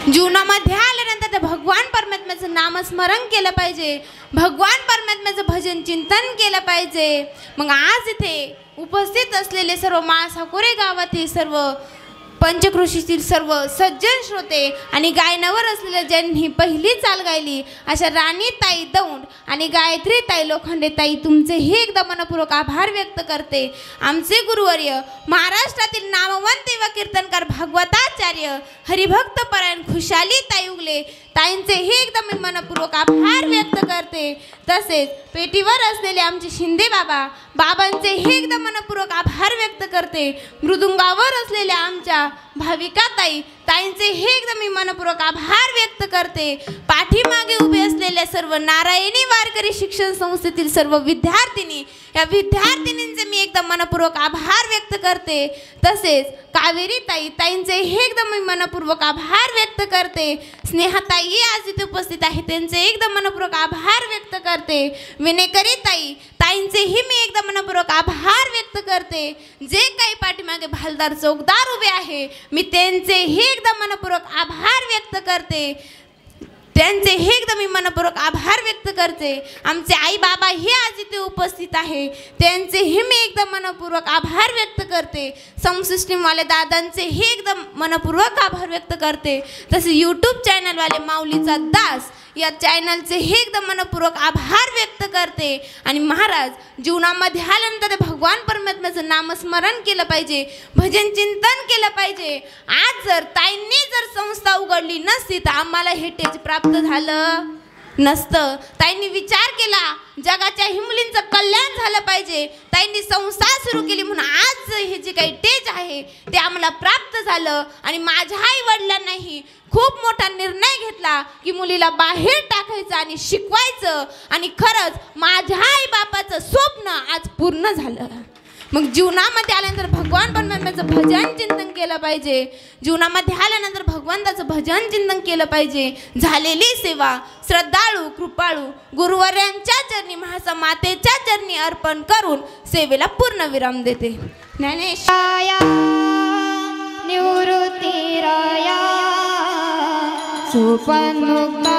जीवनामध्ये आल्यानंतर त्या भगवान परमात्म्याचं नामस्मरण केलं पाहिजे, भगवान परमात्म्याचं भजन चिंतन केलं पाहिजे. मग आज इथे उपस्थित असलेले सर्व माळसाकोरे गावातील सर्व पंचकृषीतील सर्व सज्जन श्रोते आणि गायनावर असलेल्या ज्यांनी पहिली चाल गायली अशा राणीताई दौंड आणि गायत्रीताई लोखंडेताई तुमचेही एकदा मनपूर्वक आभार व्यक्त करते. आमचे गुरुवर्य महाराष्ट्रातील नामवंत व कीर्तनकार भागवताचार्य हरिभक्त परायण खुशालीताई उगले ताईंचेही एकदा मी मनपूर्वक आभार व्यक्त करते. तसेच पेटीवर असलेले आमचे शिंदे बाबांचे हे एकदा मनपूर्वक आभार व्यक्त करते. मृदुंगावर असलेल्या आमच्या भाविका ताईंचे हे एकदा मी मनपूर्वक आभार व्यक्त करते. पाठीमागे उभे असलेल्या सर्व नारायणी वारकरी शिक्षण संस्थेतील सर्व विद्यार्थिनी या विद्यार्थिनींचे मी एकदा मनपूर्वक आभार व्यक्त करते. तसेच कावेरी ताईंचे हे एकदा मी मनपूर्वक आभार व्यक्त करते. स्नेहाताई आज इथे उपस्थित आहे त्यांचे एकदा मनपूर्वक आभार व्यक्त करते. विनेकरी ताईंचेही मी एकदा मनपूर्वक आभार व्यक्त करते. जे काही पाठीमागे भालदार चौकदार उभे आहे मी त्यांचे हे एकदा मनपूर्वक आभार व्यक्त करते. त्यांचे हे एकदा मी मनपूर्वक आभार व्यक्त करते. आमचे आई बाबा हे आज इथे उपस्थित आहे त्यांचे हे मी एकदा मनपूर्वक आभार व्यक्त करते. समसिस्टीमवाले दादांचे हे एकदा मनपूर्वक आभार व्यक्त करते. तसे यूट्यूब चॅनलवाले माऊलीचा दास या चॅनलचे हे एकदा मनपूर्वक आभार व्यक्त करते. आणि महाराज जीवनामध्ये आल्यानंतर भगवान परमात्म्याचं नामस्मरण केलं पाहिजे, भजन चिंतन केलं पाहिजे. आज जर ताईंनी जर संस्था उघडली नसती तर आम्हाला हे टेज प्राप्त झालं नसतं. ताईंनी विचार केला जगाच्या मुलींचं कल्याण झालं पाहिजे, ताईंनी संस्था सुरू केली म्हणून आज हे जे काही टेज आहे ते आम्हाला प्राप्त झालं. आणि माझ्या आई वडिलांनाही खूप मोठा निर्णय घेतला की मुलीला बाहेर टाकायचं आणि शिकवायचं. आणि खरंच माझ्या आई बापाचं स्वप्न आज पूर्ण झालं. मग जीवनामध्ये आल्यानंतर भगवान परमात्म्याचं भजन चिंतन केलं पाहिजे. जीवनामध्ये आल्यानंतर भगवंताचं भजन चिंतन केलं पाहिजे. झालेली सेवा श्रद्धाळू कृपाळू गुरुवर्यांच्या चरणी महासा मातेच्या चरणी अर्पण करून सेवेला पूर्ण विराम देते. ज्ञानेश्वराया निवृत्तीराया सुपन्मुक्ता